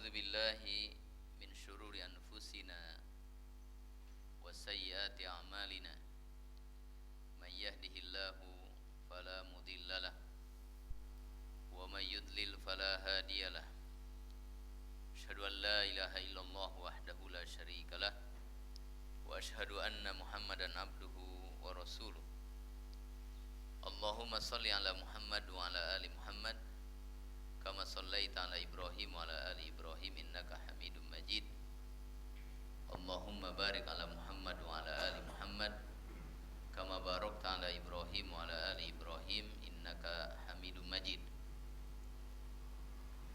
A'udzu billahi min syururi anfusina wa sayyiati a'malina. May yahdihillahu fala mudhillalah wa may yudlil fala hadiyalah. Asyhadu an la ilaha illallah wahdahu la syarikalah wa asyhadu anna Muhammadan abduhu wa rasuluh. Allahumma shalli ala Muhammad wa ala ali Muhammad kama shallaita ala Ibrahim wa ala ali Ibrahim innaka Hamidum Majid. Allahumma barik ala Muhammad wa ala ali Muhammad kama barakta ala Ibrahim wa ala ali Ibrahim innaka Hamidum Majid.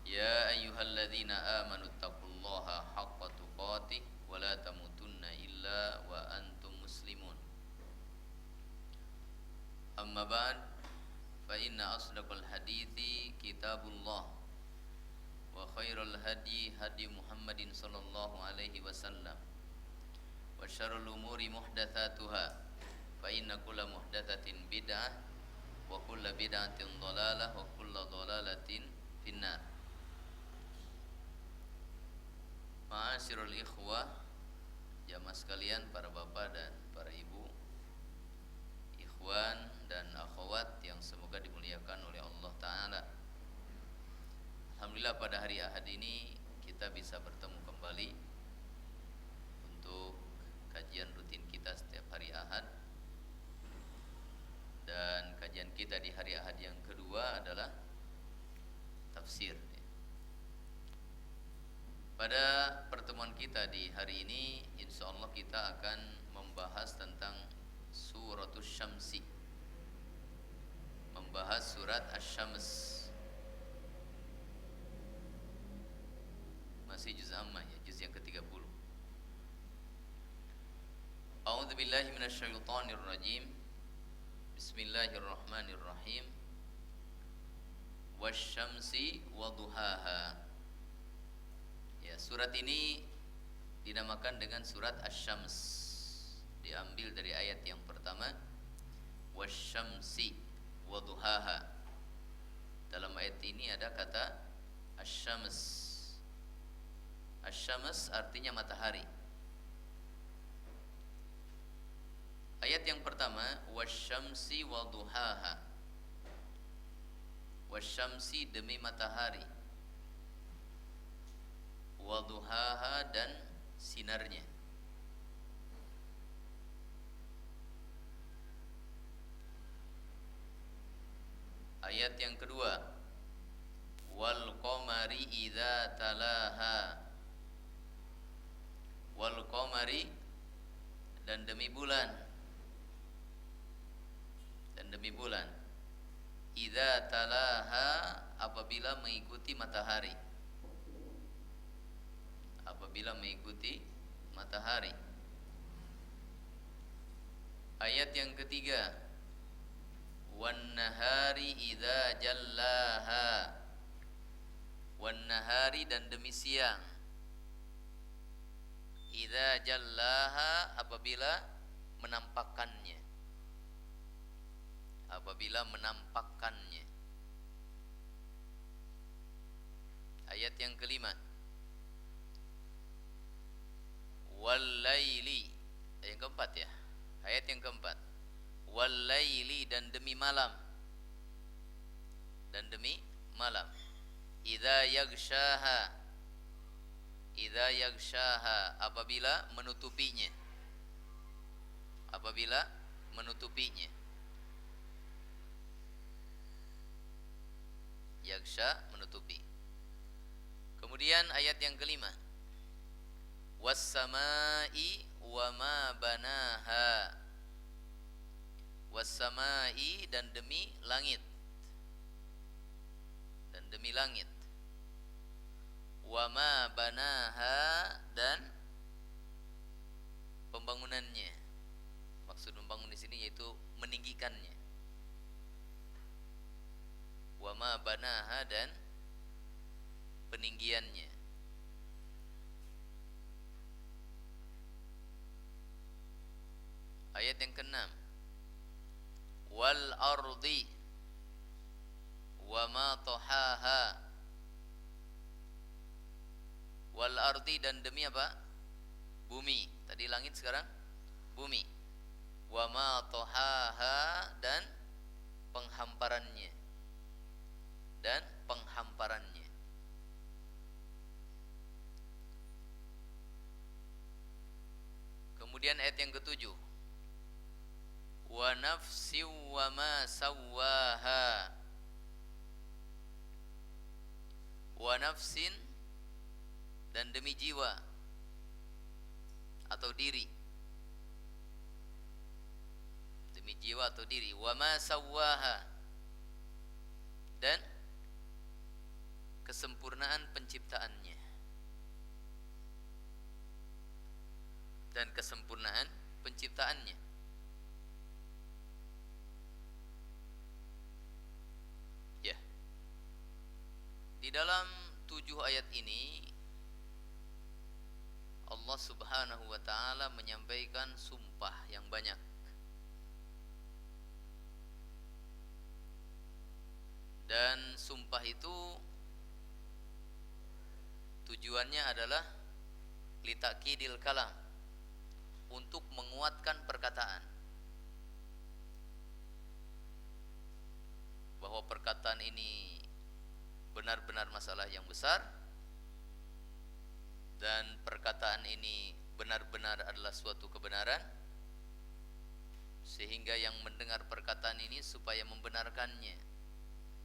Ya ayyuhalladzina amanu taqullaha haqqa tuqatih wa la tamutunna illa wa antum muslimun. Amma ba'd, fa inna asdaqal hadithi kitabullah wa khairal hadi hadi Muhammadin sallallahu alaihi wasallam wa syarrul umuri muhdatsatuha fa inna kulla muhdatsatin bid'ah wa kulla bid'atin dhalalah wa kulla dhalalatin finnar. Ma'asyiral ikhwah, jamaah sekalian, para bapak dan para ibu, ikhwan dan akhwat yang semoga dimuliakan oleh Allah Ta'ala. Alhamdulillah pada hari Ahad ini kita bisa bertemu kembali untuk kajian rutin kita setiap hari Ahad. Dan kajian kita di hari Ahad yang kedua adalah tafsir. Pada pertemuan kita di hari ini, insya Allah kita akan membahas tentang Suratul Syamsi, membahas surat Asy-Syams. Masih juz amma ya, juz yang ke-30. A'udzu billahi minasyaitonir rajim. Bismillahirrahmanirrahim. Wasyamsi wa duhaha. Ya, surat ini dinamakan dengan surat Asy-Syams. Diambil dari ayat yang pertama, wasyamsi wa duhaha. Dalam ayat ini ada kata asy-syams. Asy-syams artinya matahari. Ayat yang pertama, wasyamsi wa duhaha. Wasyamsi demi matahari, wa duhaha dan sinarnya. Ayat yang kedua, wal qamari idza talaha. Wal qamari dan demi bulan. Dan demi bulan. Idza talaha apabila mengikuti matahari. Apabila mengikuti matahari. Ayat yang ketiga, wan nahari idza jallaha. Wan nahari dan demi siang. Idza jallaha apabila menampakkannya. Apabila menampakkannya. Ayat yang kelima, wal laili. Yang keempat ya. Ayat yang keempat, wal laili dan demi malam. Dan demi malam. Idza yaghshaha. Idza yaghshaha apabila menutupinya. Apabila menutupinya. Yaghsha menutupi. Kemudian ayat yang kelima, was-samai wa ma banaha. Was-samai dan demi langit. Dan demi langit. Wa ma banaha dan pembangunannya. Maksud membangun di sini yaitu meninggikannya. Wa ma banaha dan peninggiannya. Ayat yang ke-6, wal ardi wa ma tahaha. wal ardi, dan demi apa? Bumi. Tadi langit, sekarang bumi. Wa ma tohaha, dan penghamparannya. Dan penghamparannya. Kemudian ayat yang ketujuh, wa nafsi wa ma sawwaha. Wa nafsin, dan demi jiwa atau diri. Demi jiwa atau diri. Wa ma sawwaha, dan kesempurnaan penciptaannya. Dan kesempurnaan penciptaannya. Ya. Di dalam 7 ayat ini Allah Subhanahu wa taala menyampaikan sumpah yang banyak. Dan sumpah itu tujuannya adalah litakidil kalam, untuk menguatkan perkataan, bahwa perkataan ini benar-benar masalah yang besar, dan perkataan ini benar-benar adalah suatu kebenaran, sehingga yang mendengar perkataan ini supaya membenarkannya,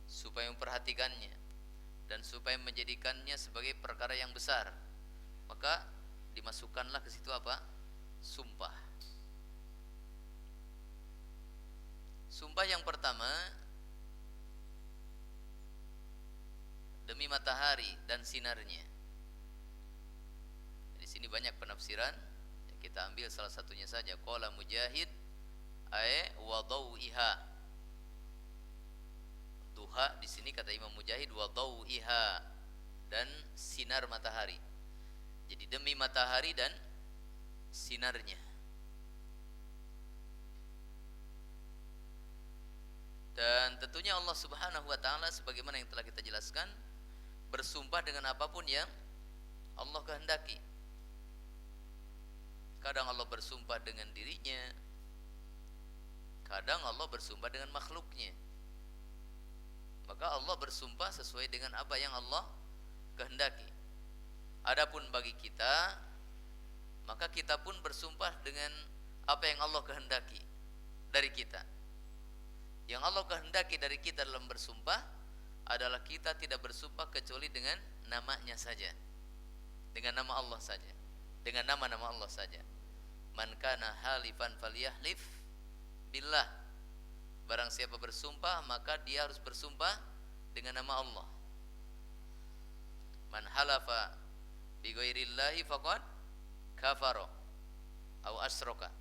supaya memperhatikannya, dan supaya menjadikannya sebagai perkara yang besar. Maka dimasukkanlah ke situ apa? Sumpah. Sumpah yang pertama, demi matahari dan sinarnya. Di sini banyak penafsiran, kita ambil salah satunya saja. Qala Mujahid ay wa dawiha. Duha di sini kata Imam Mujahid wa dawiha, dan sinar matahari. Jadi demi matahari dan sinarnya. Dan tentunya Allah Subhanahu wa taala sebagaimana yang telah kita jelaskan, bersumpah dengan apapun yang Allah kehendaki. Kadang Allah bersumpah dengan dirinya, kadang Allah bersumpah dengan makhluknya. Maka Allah bersumpah sesuai dengan apa yang Allah kehendaki. Adapun bagi kita, maka kita pun bersumpah dengan apa yang Allah kehendaki dari kita. Yang Allah kehendaki dari kita dalam bersumpah adalah kita tidak bersumpah kecuali dengan namanya saja, dengan nama Allah saja, dengan nama-nama Allah saja. Man kana halifan falyahlif billah. Barang siapa bersumpah, maka dia harus bersumpah dengan nama Allah. Man halafa bi ghairillahi faqad kafara aw asyraka.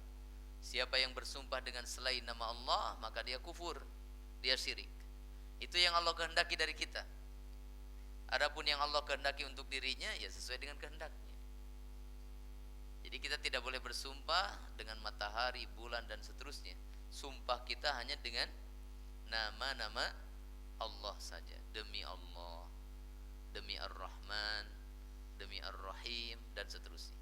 Siapa yang bersumpah dengan selain nama Allah, maka dia kufur, dia syirik. Itu yang Allah kehendaki dari kita. Adapun yang Allah kehendaki untuk dirinya, ya sesuai dengan kehendaknya. Jadi kita tidak boleh bersumpah dengan matahari, bulan, dan seterusnya. Sumpah kita hanya dengan nama-nama Allah saja. Demi Allah, demi Ar-Rahman, demi Ar-Rahim, dan seterusnya.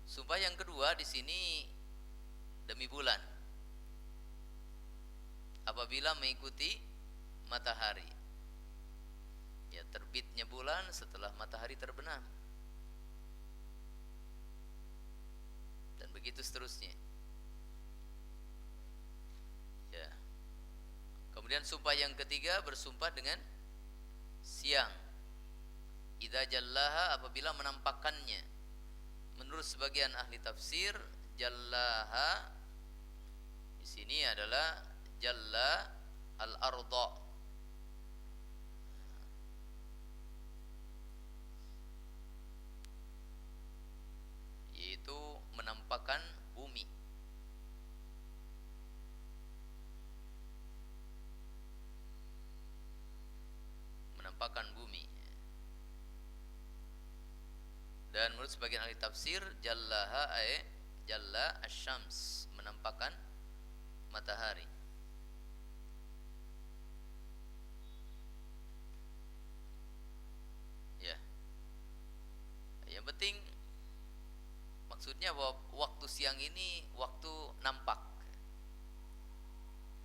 Sumpah yang kedua di sini demi bulan. Apabila mengikuti matahari, ya terbitnya bulan setelah matahari terbenam, dan begitu seterusnya. Ya. Kemudian sumpah yang ketiga bersumpah dengan siang. Idza jallaha, apabila menampakkannya. Menurut sebagian ahli tafsir, jallaha di sini adalah jalla al-ardha, yaitu menampakkan bumi. Menampakkan bumi. Dan menurut sebagian ahli tafsir, jallaha ay jalla asy-syams, menampakkan matahari. maksudnya bahwa waktu siang ini waktu nampak.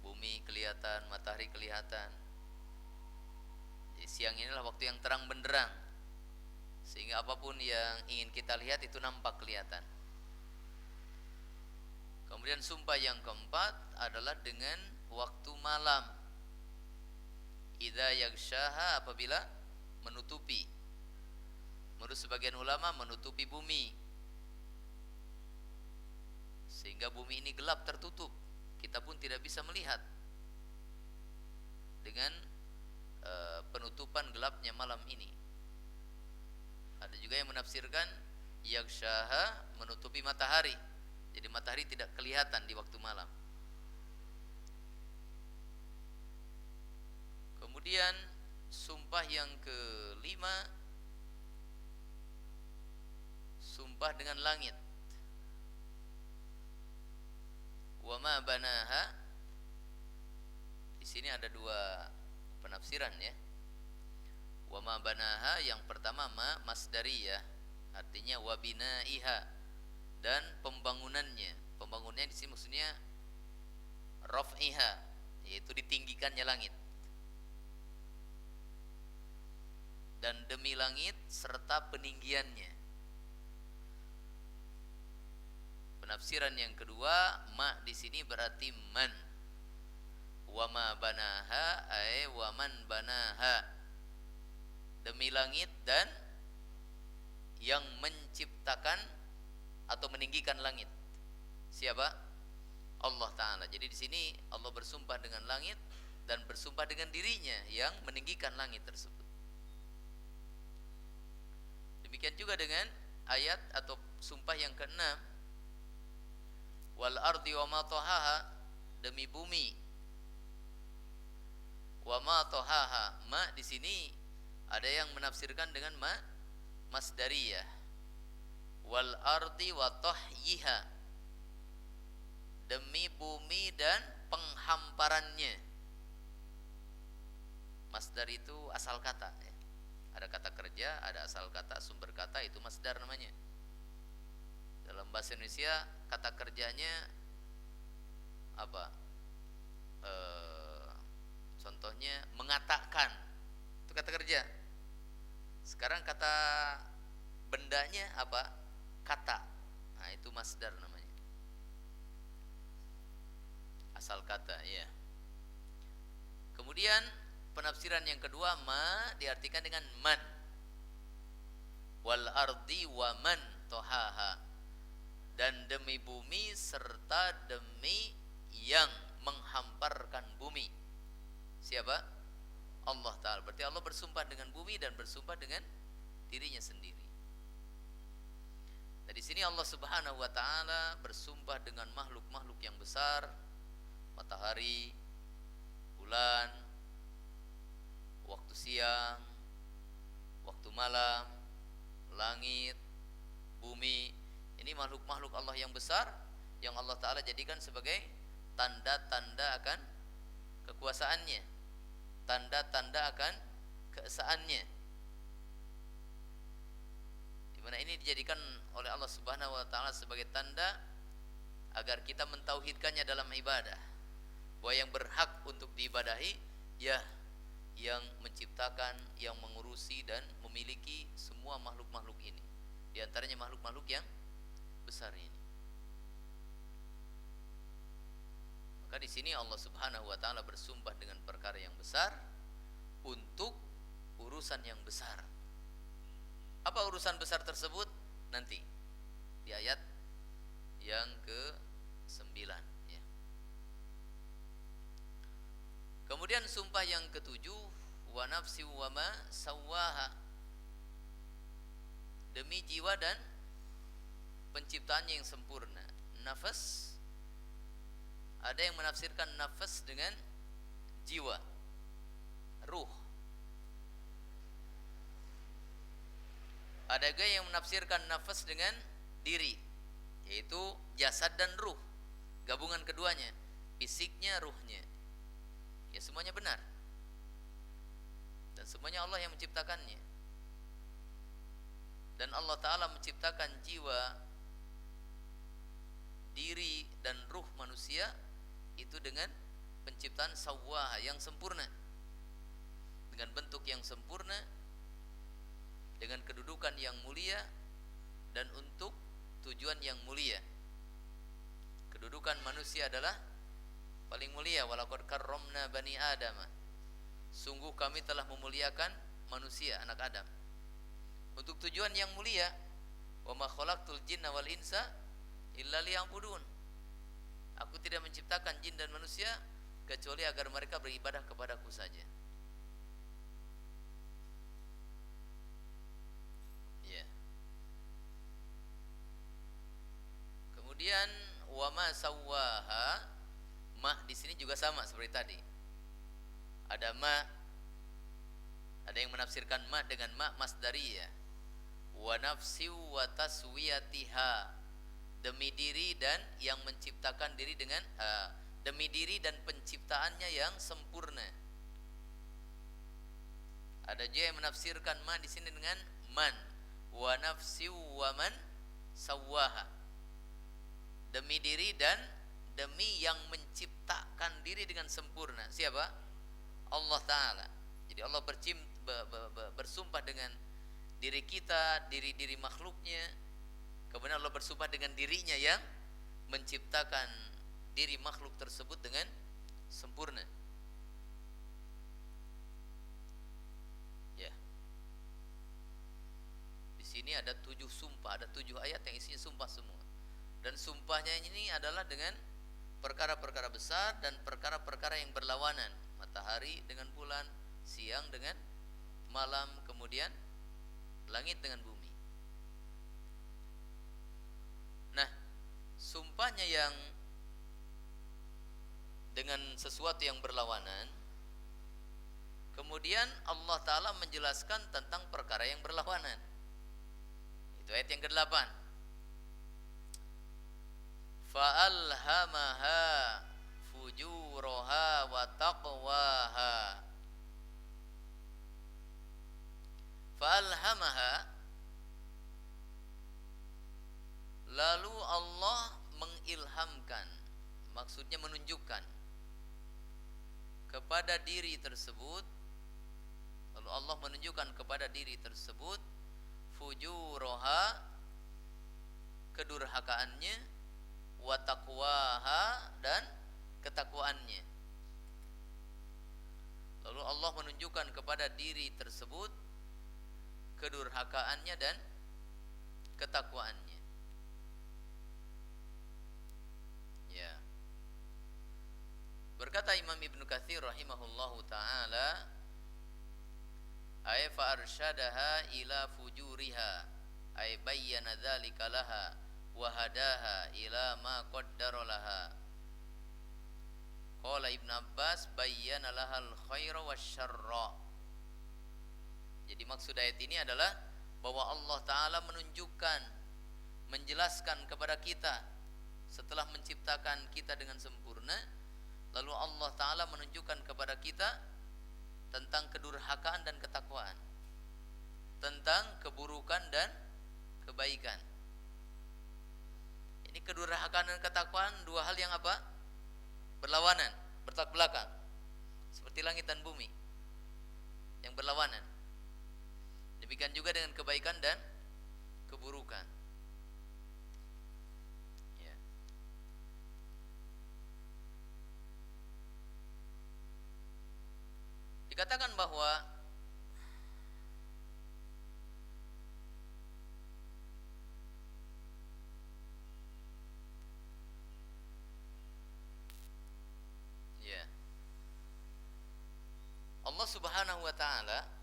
Bumi kelihatan, matahari kelihatan. Jadi siang inilah waktu yang terang benderang, sehingga apapun yang ingin kita lihat itu nampak kelihatan. Kemudian sumpah yang keempat adalah dengan waktu malam. Idza yaghshaha, apabila menutupi. Menurut sebagian ulama menutupi bumi, sehingga bumi ini gelap, tertutup. Kita pun tidak bisa melihat dengan penutupan gelapnya malam ini. Ada juga yang menafsirkan yaghshaha, menutupi matahari. Jadi matahari tidak kelihatan di waktu malam. Kemudian sumpah yang kelima, sumpah dengan langit. Wa ma banaha. Di sini ada dua penafsiran ya. Wa ma banaha, yang pertama ma masdariyah, artinya wa binaiha, dan pembangunannya. Pembangunannya di sini maksudnya raf'iha, yaitu ditinggikannya langit. Dan demi langit serta peninggiannya. Penafsiran yang kedua, ma di sini berarti man. Wa ma banaha ay wa man banaha. Demi langit dan yang menciptakan atau meninggikan langit. Siapa? Allah Ta'ala. Jadi di sini Allah bersumpah dengan langit dan bersumpah dengan dirinya yang meninggikan langit tersebut. Demikian juga dengan ayat atau sumpah yang keenam, wal ardi wa ma tahaha, demi bumi. Wa ma tahaha, ma di sini ada yang menafsirkan dengan ma masdariyah. Wal ardi wa tahyiha, demi bumi dan penghamparannya. Masdar itu asal kata ya. Ada kata kerja, ada asal kata, sumber kata, itu masdar namanya. Dalam bahasa Indonesia kata kerjanya apa? Contohnya mengatakan, itu kata kerja. Sekarang kata bendanya apa? Kata. Nah, itu masdar namanya. Asal kata ya. Kemudian penafsiran yang kedua, ma diartikan dengan man. Wal ardi wa man tohaha, dan demi bumi serta demi yang menghamparkan bumi. Siapa? Allah Ta'ala. Berarti Allah bersumpah dengan bumi dan bersumpah dengan dirinya sendiri. Nah, di sini Allah Subhanahu wa Ta'ala bersumpah dengan makhluk-makhluk yang besar, matahari, bulan, waktu siang, waktu malam, langit, bumi. Ini makhluk-makhluk Allah yang besar yang Allah Ta'ala jadikan sebagai tanda-tanda akan kekuasaannya, tanda-tanda akan keesaannya, dimana ini dijadikan oleh Allah Subhanahu wa Ta'ala sebagai tanda agar kita mentauhidkannya dalam ibadah, bahwa yang berhak untuk diibadahi ya yang menciptakan, yang mengurusi dan memiliki semua makhluk-makhluk ini, di antaranya makhluk-makhluk yang besar ini. Maka di sini Allah Subhanahu wa Ta'ala bersumpah dengan perkara yang besar untuk urusan yang besar. Apa urusan besar tersebut? Nanti di ayat yang ke-9 ya. Kemudian sumpah yang ketujuh, wa nafsi wa ma sawwaha, demi jiwa dan penciptaannya yang sempurna. Nafas, ada yang menafsirkan nafas dengan jiwa, ruh. Ada juga yang menafsirkan nafas dengan diri, yaitu jasad dan ruh, gabungan keduanya, fisiknya, ruhnya. Ya semuanya benar. Dan semuanya Allah yang menciptakannya. Dan Allah Ta'ala menciptakan jiwa diri dan ruh manusia itu dengan penciptaan sawwaha yang sempurna, dengan bentuk yang sempurna, dengan kedudukan yang mulia, dan untuk tujuan yang mulia. Kedudukan manusia adalah paling mulia. Walaqad karramna bani Adam, sungguh kami telah memuliakan manusia, anak Adam, untuk tujuan yang mulia. Wa ma khalaqtul jinna wal insa illa liya'budun, aku tidak menciptakan jin dan manusia kecuali agar mereka beribadah kepadaku saja. Ya. Kemudian wa ma sawwaha, ma di sini juga sama seperti tadi. Ada ma, ada yang menafsirkan ma dengan ma masdariyah. Wa nafsi wa taswiyatiha, demi diri dan yang menciptakan diri dengan demi diri dan penciptaannya yang sempurna. Ada juga yang menafsirkan ma di sini dengan man, wa nafsi wa man sawwaha, demi diri dan demi yang menciptakan diri dengan sempurna. Siapa? Allah Ta'ala. Jadi Allah bersumpah dengan diri kita, diri makhluknya. Kemudian Allah bersumpah dengan dirinya yang menciptakan diri makhluk tersebut dengan sempurna. Ya. Di sini ada 7 sumpah, ada 7 ayat yang isinya sumpah semua. Dan sumpahnya ini adalah dengan perkara-perkara besar dan perkara-perkara yang berlawanan. Matahari dengan bulan, siang dengan malam, kemudian langit dengan bumi. Nah, sumpahnya yang dengan sesuatu yang berlawanan, kemudian Allah Ta'ala menjelaskan tentang perkara yang berlawanan. Itu ayat yang ke-8. Fa'alhamaha fujuraha wa taqwaha. Fa'alhamaha, lalu Allah mengilhamkan, maksudnya menunjukkan kepada diri tersebut, lalu Allah menunjukkan kepada diri tersebut fujuraha, kedurhakaannya, wa taqwaha, dan ketakwaannya. Lalu Allah menunjukkan kepada diri tersebut kedurhakaannya dan ketakwaannya. Ya. Berkata Imam Ibnu Katsir rahimahullahu taala, ay fa arsyadaha ila fujuriha, ay bayyana dzalika laha wa hadaha ila ma qaddara laha. Qala Ibnu Abbas bayyana lahal khaira wasyarra. Jadi maksud ayat ini adalah bahwa Allah Ta'ala menunjukkan, menjelaskan kepada kita setelah menciptakan kita dengan sempurna, lalu Allah Ta'ala menunjukkan kepada kita tentang kedurhakaan dan ketakwaan, tentang keburukan dan kebaikan. Ini kedurhakaan dan ketakwaan dua hal yang apa? Berlawanan, bertolak belakang, seperti langit dan bumi yang berlawanan. Demikian juga dengan kebaikan dan keburukan. Ya. Dikatakan bahwa ya, Allah Subhanahu wa taala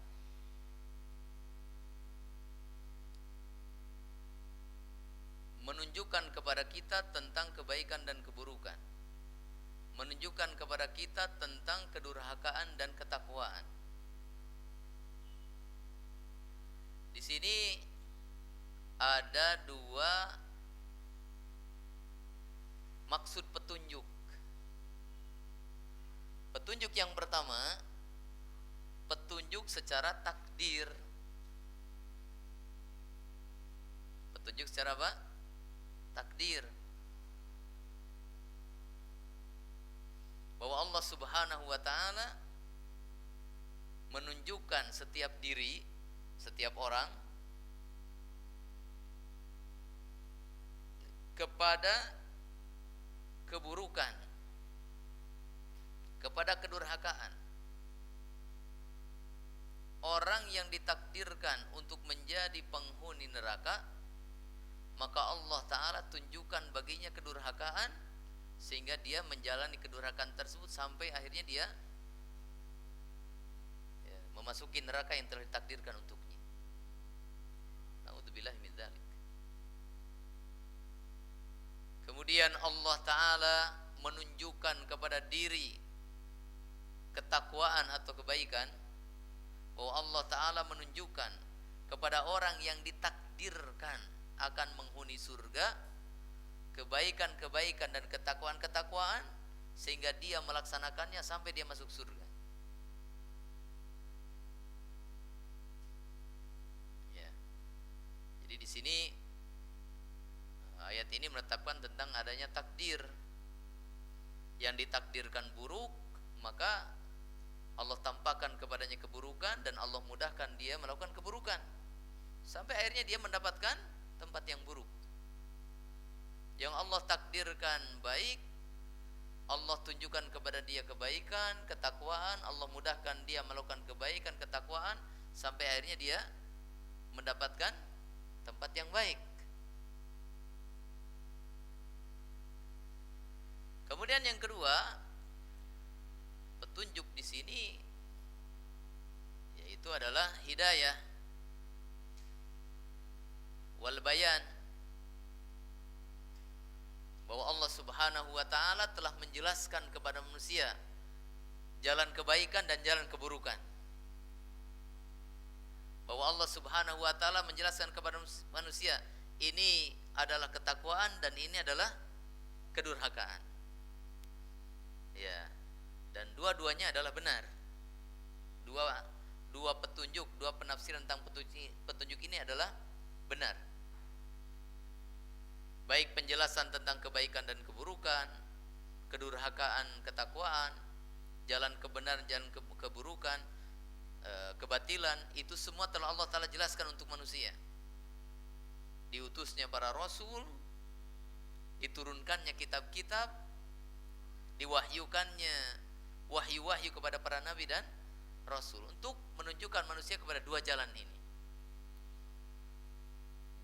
menunjukkan kepada kita tentang kebaikan dan keburukan, menunjukkan kepada kita tentang kedurhakaan dan ketakwaan. Di sini ada dua maksud petunjuk. Petunjuk yang pertama, petunjuk secara takdir. Petunjuk secara apa? Takdir. Allah Subhanahu wa taala menunjukkan setiap diri, setiap orang kepada keburukan, kepada kedurhakaan. Orang yang ditakdirkan untuk menjadi penghuni neraka, maka Allah Ta'ala tunjukkan baginya kedurhakaan, sehingga dia menjalani kedurhakaan tersebut sampai akhirnya dia memasuki neraka yang telah ditakdirkan untuknya. Na'udzubillahi min dzalik. Kemudian Allah Ta'ala menunjukkan kepada diri ketakwaan atau kebaikan, bahwa Allah Ta'ala menunjukkan kepada orang yang ditakdirkan akan menghuni surga kebaikan-kebaikan dan ketakwaan-ketakwaan, sehingga dia melaksanakannya sampai dia masuk surga. Ya. Jadi di sini ayat ini menetapkan tentang adanya takdir. Yang ditakdirkan buruk, maka Allah tampakkan kepadanya keburukan, dan Allah mudahkan dia melakukan keburukan sampai akhirnya dia mendapatkan tempat yang buruk. Yang Allah takdirkan baik, Allah tunjukkan kepada dia kebaikan, ketakwaan, Allah mudahkan dia melakukan kebaikan, ketakwaan, sampai akhirnya dia mendapatkan tempat yang baik. Kemudian yang kedua, petunjuk di sini yaitu adalah hidayah wal bayan, bahwa Allah Subhanahu wa taala telah menjelaskan kepada manusia jalan kebaikan dan jalan keburukan. Bahwa Allah Subhanahu wa taala menjelaskan kepada manusia ini adalah ketakwaan dan ini adalah kedurhakaan. Ya. Dan dua-duanya adalah benar. Dua petunjuk, dua penafsiran tentang petunjuk ini adalah benar. Baik penjelasan tentang kebaikan dan keburukan, kedurhakaan, ketakwaan, jalan kebenaran, jalan keburukan, kebatilan, itu semua telah Allah Ta'ala jelaskan untuk manusia. Diutusnya para rasul, diturunkannya kitab-kitab, diwahyukannya wahyu-wahyu kepada para nabi dan rasul untuk menunjukkan manusia kepada dua jalan ini.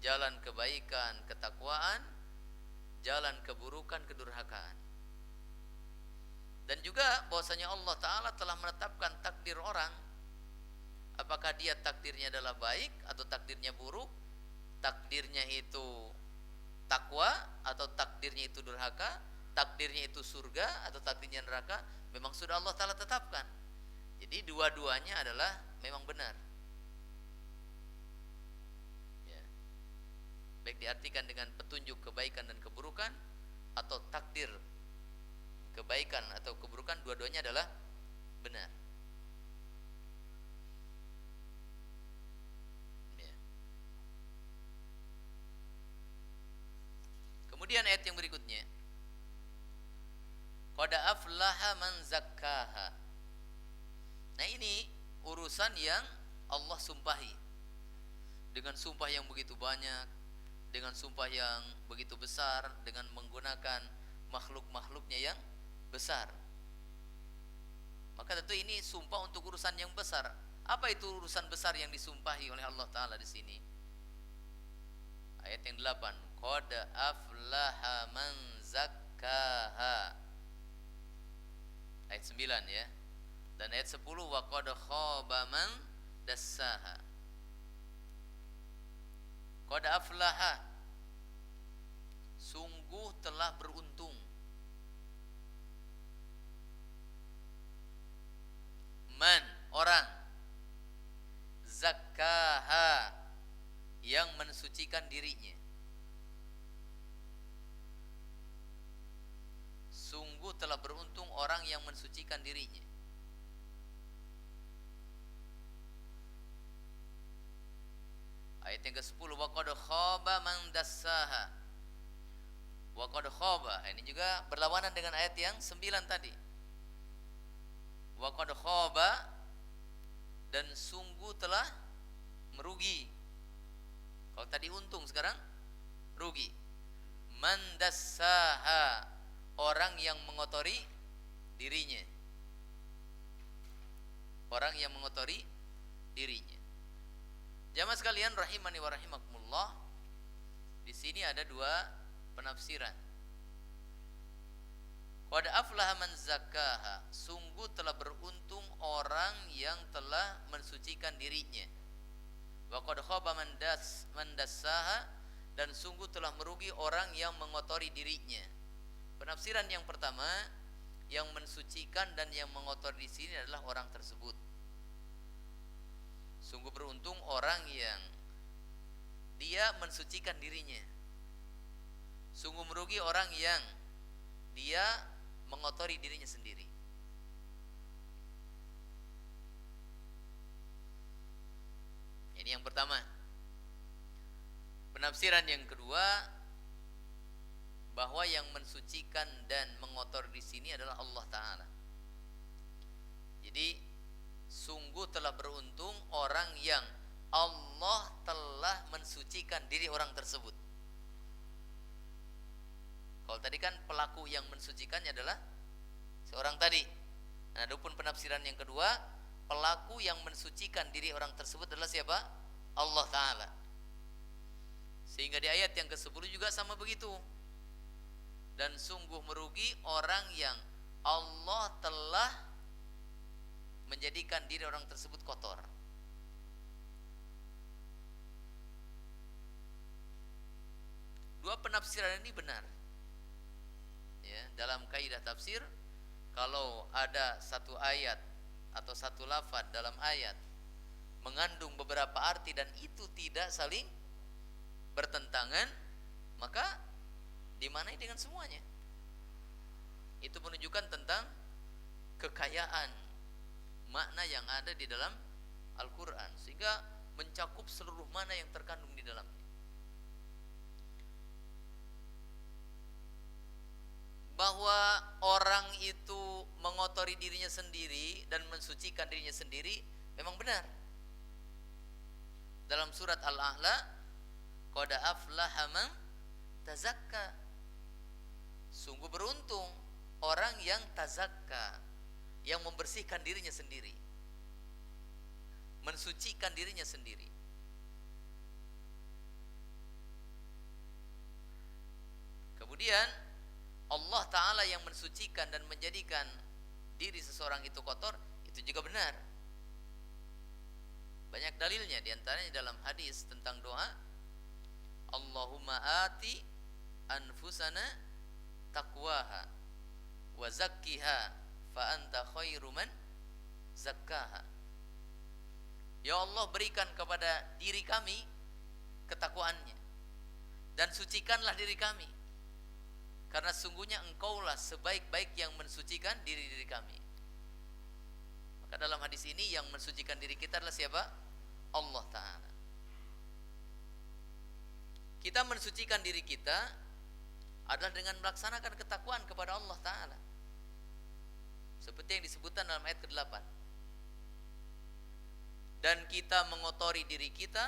Jalan kebaikan, ketakwaan, jalan keburukan, kedurhakaan. Dan juga bahwasanya Allah Ta'ala telah menetapkan takdir orang, apakah dia takdirnya adalah baik atau takdirnya buruk, takdirnya itu takwa atau takdirnya itu durhaka, takdirnya itu surga atau takdirnya neraka, memang sudah Allah Ta'ala tetapkan. Jadi dua-duanya adalah memang benar. Ya. Baik diartikan dengan petunjuk kebaikan dan keburukan, atau takdir kebaikan atau keburukan, dua-duanya adalah benar. Ya. Kemudian ayat yang berikutnya, qad aflaha man zakkaha. Nah, ini urusan yang Allah sumpahi dengan sumpah yang begitu banyak, dengan sumpah yang begitu besar, dengan menggunakan makhluk-makhluknya yang besar. Maka tentu ini sumpah untuk urusan yang besar. Apa itu urusan besar yang disumpahi oleh Allah Ta'ala di sini? Ayat yang 8, qad aflaha man zakkaha. Ayat 9 ya. Dan ayat 10, wa qad khaba man dassaha. Qad aflaha, sungguh telah beruntung, man, orang, zakkaha, yang mensucikan dirinya. Sungguh telah beruntung orang yang mensucikan dirinya. Ayat yang ke-10, wa qad khaba man dassaha. Wa qad khaba, ini juga berlawanan dengan ayat yang 9 tadi. Wa qad khaba, dan sungguh telah merugi. Kalau tadi untung, sekarang rugi. Man dassaha, orang yang mengotori dirinya. Orang yang mengotori dirinya. Jamaah sekalian rahimani wa rahimakumullah, di sini ada dua penafsiran. Qad aflaha man zakkaha, sungguh telah beruntung orang yang telah mensucikan dirinya. Wa qad khaba man dassaha, dan sungguh telah merugi orang yang mengotori dirinya. Penafsiran yang pertama, yang mensucikan dan yang mengotori di sini adalah orang tersebut. Sungguh beruntung orang yang dia mensucikan dirinya. Sungguh merugi orang yang dia mengotori dirinya sendiri. Ini yang pertama. Penafsiran yang kedua, bahwa yang mensucikan dan mengotori di sini adalah Allah Ta'ala. Jadi sungguh telah beruntung orang yang Allah telah mensucikan diri orang tersebut. Kalau tadi kan pelaku yang mensucikannya adalah seorang tadi. Nah, adapun penafsiran yang kedua, pelaku yang mensucikan diri orang tersebut adalah siapa? Allah Ta'ala. Sehingga di ayat yang ke-10 juga sama begitu. Dan sungguh merugi orang yang Allah telah menjadikan diri orang tersebut kotor. Dua penafsiran ini benar. Ya, dalam kaidah tafsir, kalau ada satu ayat atau satu lafaz dalam ayat mengandung beberapa arti dan itu tidak saling bertentangan, maka dimanai dengan semuanya. Itu menunjukkan tentang kekayaan makna yang ada di dalam Al-Quran, sehingga mencakup seluruh makna yang terkandung di dalamnya. Bahwa orang itu mengotori dirinya sendiri dan mensucikan dirinya sendiri memang benar. Dalam surat Al-A'la, qad aflaha man tazakka, sungguh beruntung orang yang tazakka, yang membersihkan dirinya sendiri, mensucikan dirinya sendiri. Kemudian Allah Ta'ala yang mensucikan dan menjadikan diri seseorang itu kotor, itu juga benar. Banyak dalilnya, diantaranya dalam hadis tentang doa, Allahumma ati anfusana taqwaha wa zakkiha fa anta khairu man zakkaha. Ya Allah, berikan kepada diri kami ketakwaannya dan sucikanlah diri kami, karena sungguhnya engkaulah sebaik-baik yang mensucikan diri-diri kami. Maka dalam hadis ini yang mensucikan diri kita adalah siapa? Allah Ta'ala. Kita mensucikan diri kita adalah dengan melaksanakan ketakwaan kepada Allah Ta'ala, seperti yang disebutkan dalam ayat ke-8. Dan kita mengotori diri kita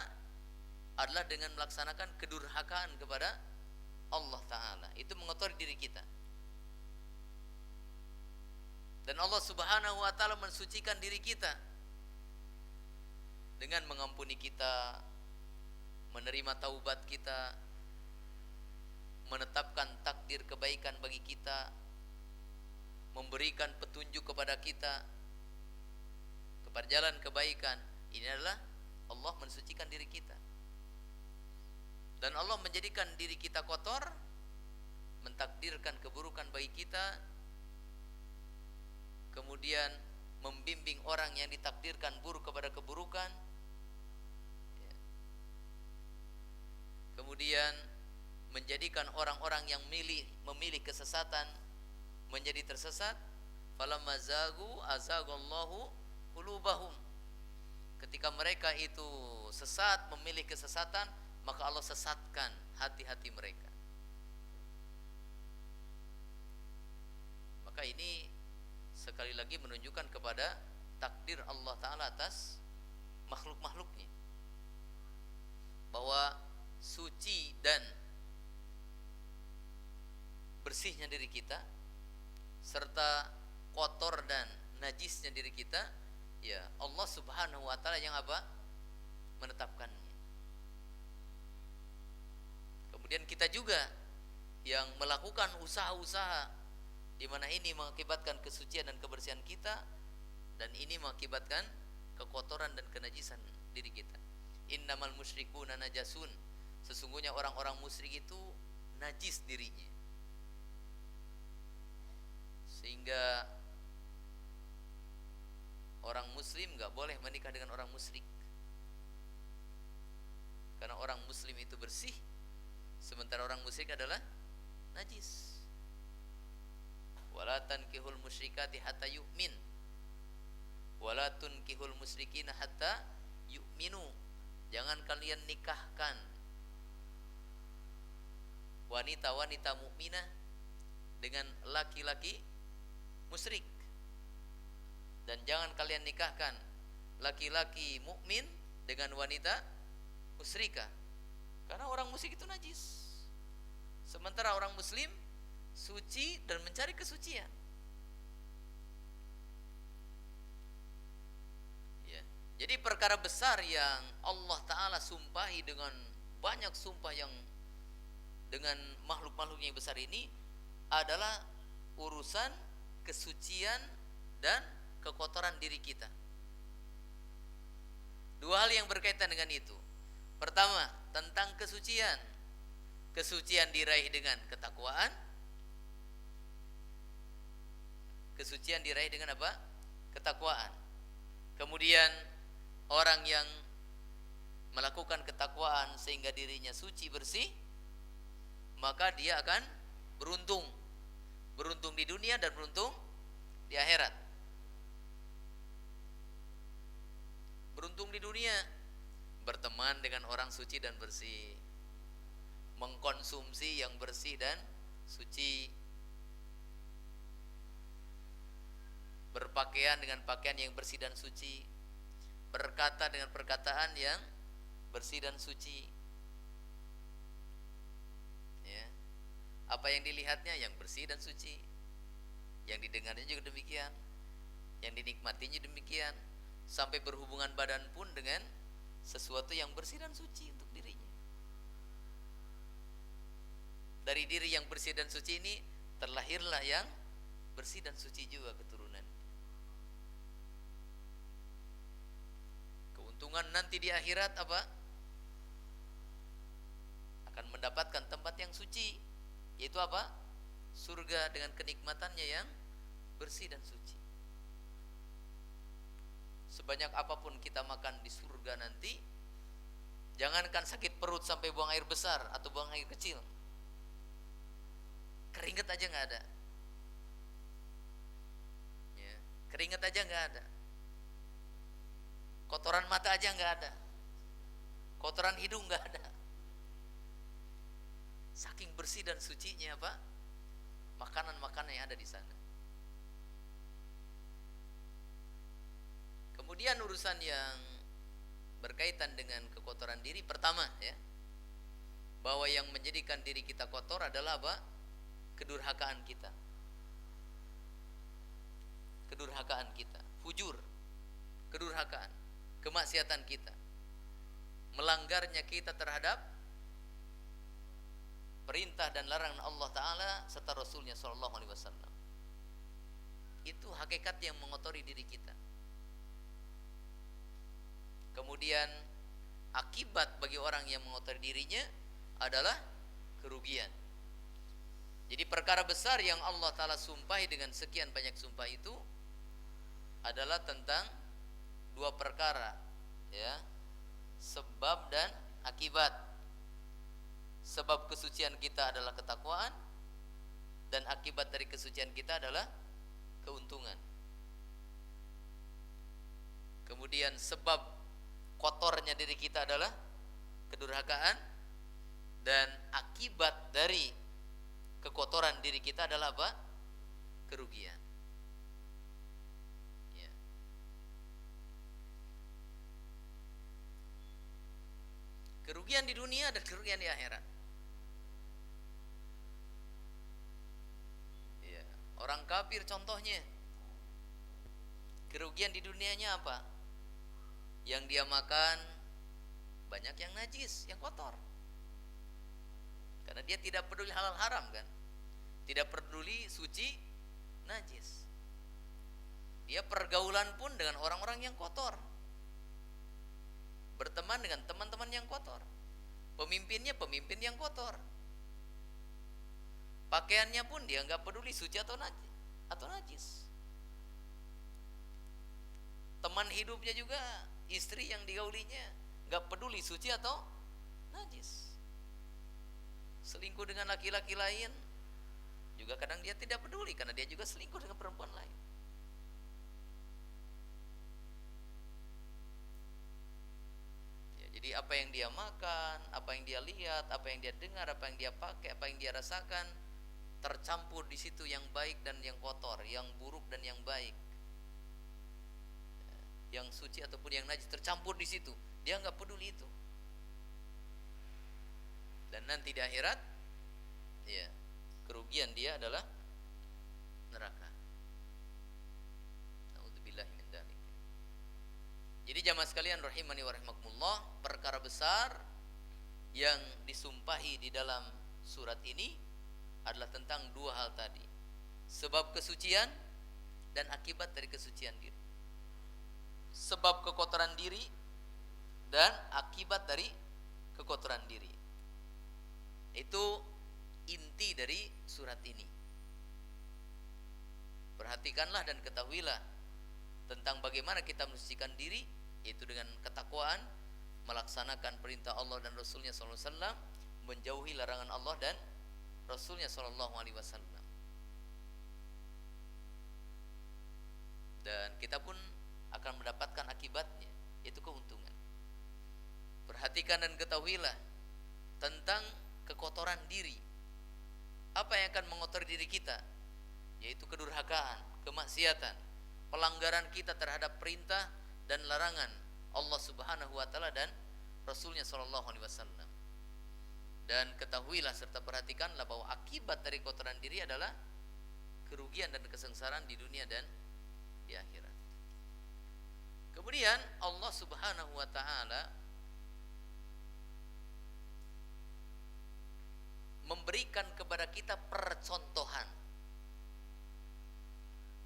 adalah dengan melaksanakan kedurhakaan kepada Allah Ta'ala. Itu mengotori diri kita. Dan Allah Subhanahu wa Ta'ala mensucikan diri kita dengan mengampuni kita, menerima taubat kita, menetapkan takdir kebaikan bagi kita, memberikan petunjuk kepada kita kepada jalan kebaikan. Ini adalah Allah mensucikan diri kita. Dan Allah menjadikan diri kita kotor, mentakdirkan keburukan bagi kita, kemudian membimbing orang yang ditakdirkan buruk kepada keburukan, kemudian menjadikan orang-orang yang memilih kesesatan menjadi tersesat. Falamma zagu azagallahu qulubahum, ketika mereka itu sesat, memilih kesesatan, maka Allah sesatkan hati-hati mereka. Maka ini sekali lagi menunjukkan kepada takdir Allah Ta'ala atas makhluk-makhluknya, bahwa suci dan bersihnya diri kita serta kotor dan najisnya diri kita, ya Allah Subhanahu wa Ta'ala yang apa? Menetapkannya. Kemudian kita juga yang melakukan usaha-usaha di mana ini mengakibatkan kesucian dan kebersihan kita, dan ini mengakibatkan kekotoran dan kenajisan diri kita. Innamal musyrikuna najasun, sesungguhnya orang-orang musyrik itu najis dirinya, sehingga orang muslim gak boleh menikah dengan orang musyrik, karena orang muslim itu bersih, sementara orang musyrik adalah najis. Wala tankihul musyrikati hatta yu'min, wala tunkihul musyrikina hatta yu'minu, jangan kalian nikahkan wanita-wanita mukminah dengan laki-laki musyrik, dan jangan kalian nikahkan laki-laki mukmin dengan wanita musyrikah, karena orang musyrik itu najis, sementara orang muslim suci dan mencari kesucian. Ya. Jadi perkara besar yang Allah Ta'ala sumpahi dengan banyak sumpah yang dengan makhluk-makhluk yang besar ini adalah urusan kesucian dan kekotoran diri kita. Dua hal yang berkaitan dengan itu. Pertama, tentang kesucian. Kesucian diraih dengan ketakwaan. Kesucian diraih dengan apa? Ketakwaan. Kemudian orang yang melakukan ketakwaan sehingga dirinya suci bersih, maka dia akan beruntung. Beruntung di dunia dan beruntung di akhirat. Beruntung di dunia, berteman dengan orang suci dan bersih, mengkonsumsi yang bersih dan suci, berpakaian dengan pakaian yang bersih dan suci, berkata dengan perkataan yang bersih dan suci. Ya. Apa yang dilihatnya yang bersih dan suci, yang didengarnya juga demikian, yang dinikmatinya demikian, sampai berhubungan badan pun dengan sesuatu yang bersih dan suci untuk dirinya. Dari diri yang bersih dan suci ini terlahirlah yang bersih dan suci juga keturunan. Keuntungan nanti di akhirat apa? Akan mendapatkan tempat yang suci, yaitu apa? Surga dengan kenikmatannya yang bersih dan suci. Sebanyak apapun kita makan di surga nanti, jangankan sakit perut sampai buang air besar atau buang air kecil, keringet aja nggak ada. Ya, keringet aja nggak ada. Kotoran mata aja nggak ada. Kotoran hidung nggak ada. Saking bersih dan sucinya apa? Makanan-makanan yang ada di sana. Kemudian urusan yang berkaitan dengan kekotoran diri, pertama ya, bahwa yang menjadikan diri kita kotor adalah apa? Kedurhakaan kita. Kedurhakaan kita, fujur, kedurhakaan, kemaksiatan kita, melanggarnya kita terhadap perintah dan larangan Allah Ta'ala serta Rasulnya SAW. Itu hakikat yang mengotori diri kita. Kemudian akibat bagi orang yang mengotori dirinya adalah kerugian. Jadi perkara besar yang Allah Ta'ala sumpahi dengan sekian banyak sumpah itu adalah tentang dua perkara, ya, sebab dan akibat. Sebab kesucian kita adalah ketakwaan, dan akibat dari kesucian kita adalah keuntungan. Kemudian sebab kotornya diri kita adalah kedurhakaan, dan akibat dari kekotoran diri kita adalah apa? Kerugian. Kerugian di dunia dan kerugian di akhirat. Ya, orang kafir contohnya, kerugian di dunianya apa? Yang dia makan banyak yang najis, yang kotor. Karena dia tidak peduli halal haram kan, tidak peduli suci najis. Dia pergaulan pun dengan orang-orang yang kotor, berteman dengan teman-teman yang kotor, pemimpinnya pemimpin yang kotor. Pakaiannya pun dia nggak peduli suci atau najis. Teman hidupnya juga, istri yang digaulinya nggak peduli suci atau najis. Selingkuh dengan laki-laki lain juga kadang dia tidak peduli, karena dia juga selingkuh dengan perempuan lain. Ya, jadi apa yang dia makan, apa yang dia lihat, apa yang dia dengar, apa yang dia pakai, apa yang dia rasakan, tercampur di situ yang baik dan yang kotor, yang buruk dan yang baik, yang suci ataupun yang najis, tercampur di situ. Dia nggak peduli itu. Dan nanti di akhirat, ya, kerugian dia adalah neraka. Nauzubillahi min dzalik. Jadi jamaah sekalian rahimani wa rahimakumullah, perkara besar yang disumpahi di dalam surat ini adalah tentang dua hal tadi. Sebab kesucian dan akibat dari kesucian diri. Sebab kekotoran diri dan akibat dari kekotoran diri. Itu inti dari surat ini. Perhatikanlah dan ketahuilah tentang bagaimana kita mensucikan diri, yaitu dengan ketakwaan, melaksanakan perintah Allah dan Rasulnya SAW, menjauhi larangan Allah dan Rasulnya SAW. Dan kita pun akan mendapatkan akibatnya, yaitu keuntungan. Perhatikan dan ketahuilah tentang kekotoran diri. Apa yang akan mengotori diri kita? Yaitu kedurhakaan, kemaksiatan, pelanggaran kita terhadap perintah dan larangan Allah Subhanahu wa taala dan Rasulnya sallallahu alaihi wasallam. Dan ketahuilah serta perhatikanlah bahwa akibat dari kotoran diri adalah kerugian dan kesengsaraan di dunia dan di akhirat. Kemudian Allah Subhanahu wa taala memberikan kepada kita percontohan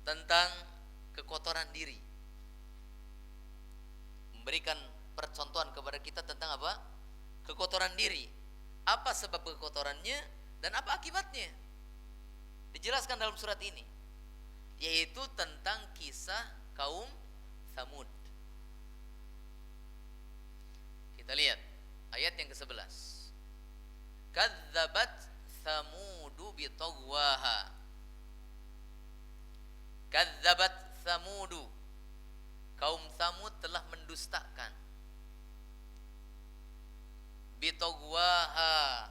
tentang kekotoran diri. Memberikan percontohan kepada kita tentang apa? Kekotoran diri. Apa sebab kekotorannya dan apa akibatnya? Dijelaskan dalam surat ini, yaitu tentang kisah kaum Tsamud. Kita lihat ayat yang ke-11. Kadzabat Tsamudu bitagwaha. Kadzabat Tsamudu, kaum Tsamud telah mendustakan. Bitagwaha,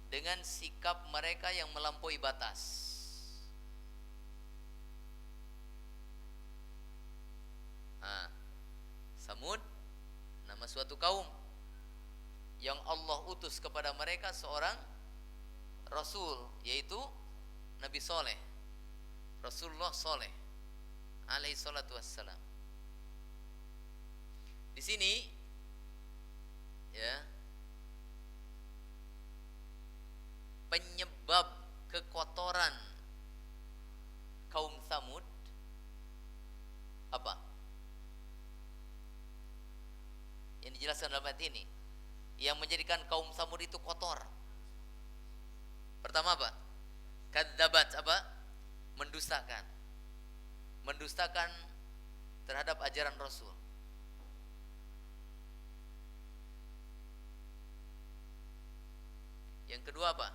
dengan sikap mereka yang melampaui batas. Tsamud nama suatu kaum yang Allah utus kepada mereka seorang Rasul, yaitu Nabi Soleh, Rasulullah Soleh alaihi salatu wassalam. Di sini ya, penyebab kekotoran kaum Tsamud apa? Yang dijelaskan dalam ayat ini, yang menjadikan kaum Tsamud itu kotor. Pertama apa? Kadzabat apa? Mendustakan. Mendustakan terhadap ajaran Rasul. Yang kedua apa?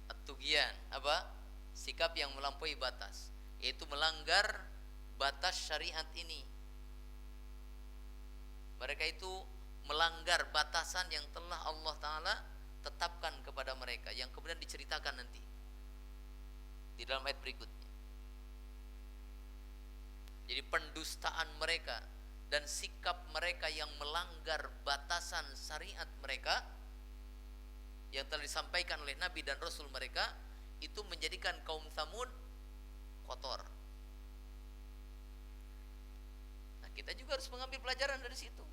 At-tughyan, apa? Sikap yang melampaui batas, yaitu melanggar batas syariat ini. Mereka itu melanggar batasan yang telah Allah Ta'ala tetapkan kepada mereka, yang kemudian diceritakan nanti di dalam ayat berikutnya. Jadi pendustaan mereka dan sikap mereka yang melanggar batasan syariat mereka yang telah disampaikan oleh Nabi dan Rasul mereka, itu menjadikan kaum Tsamud kotor. Nah, kita juga harus mengambil pelajaran dari situ.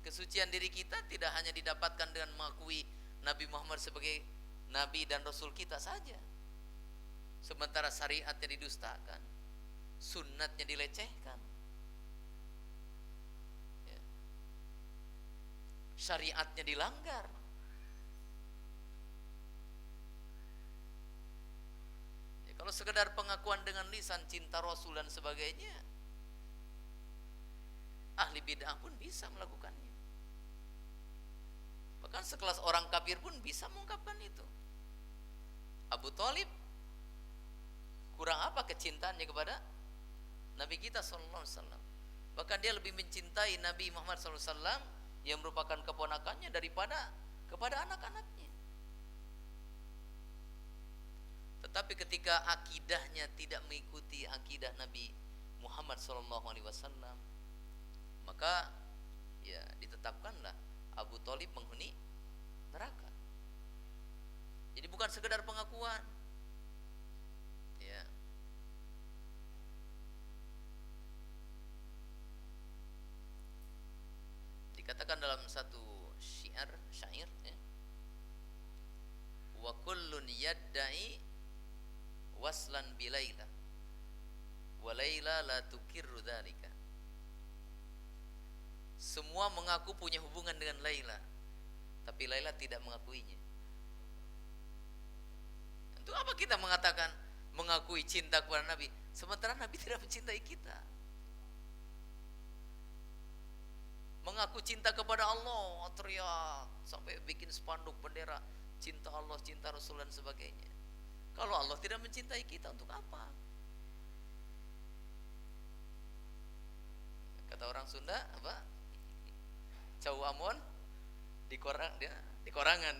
Kesucian diri kita tidak hanya didapatkan dengan mengakui Nabi Muhammad sebagai Nabi dan Rasul kita saja, sementara syariatnya didustakan, sunnatnya dilecehkan, ya, syariatnya dilanggar. Ya, kalau sekedar pengakuan dengan lisan cinta Rasul dan sebagainya, ahli bid'ah pun bisa melakukannya. Bahkan sekelas orang kafir pun bisa mengungkapkan itu. Abu Thalib, kurang apa kecintaannya kepada Nabi kita sallallahu alaihi wasallam? Bahkan dia lebih mencintai Nabi Muhammad sallallahu alaihi wasallam yang merupakan keponakannya daripada kepada anak-anaknya. Tetapi ketika akidahnya tidak mengikuti akidah Nabi Muhammad sallallahu alaihi wasallam, maka ya ditetapkanlah Abu Thalib penghuni neraka. Jadi bukan sekedar pengakuan, ya. Dikatakan dalam satu syair, ya, wa kullun yadda'i waslan bilaila wa laila la tukirru dzalika. Semua mengaku punya hubungan dengan Laila, tapi Laila tidak mengakuinya. Untuk apa kita mengatakan mengakui cinta kepada Nabi, sementara Nabi tidak mencintai kita? Mengaku cinta kepada Allah, teriak sampai bikin spanduk bendera cinta Allah, cinta Rasul dan sebagainya. Kalau Allah tidak mencintai kita, untuk apa? Kata orang Sunda apa? Cau amon di korangan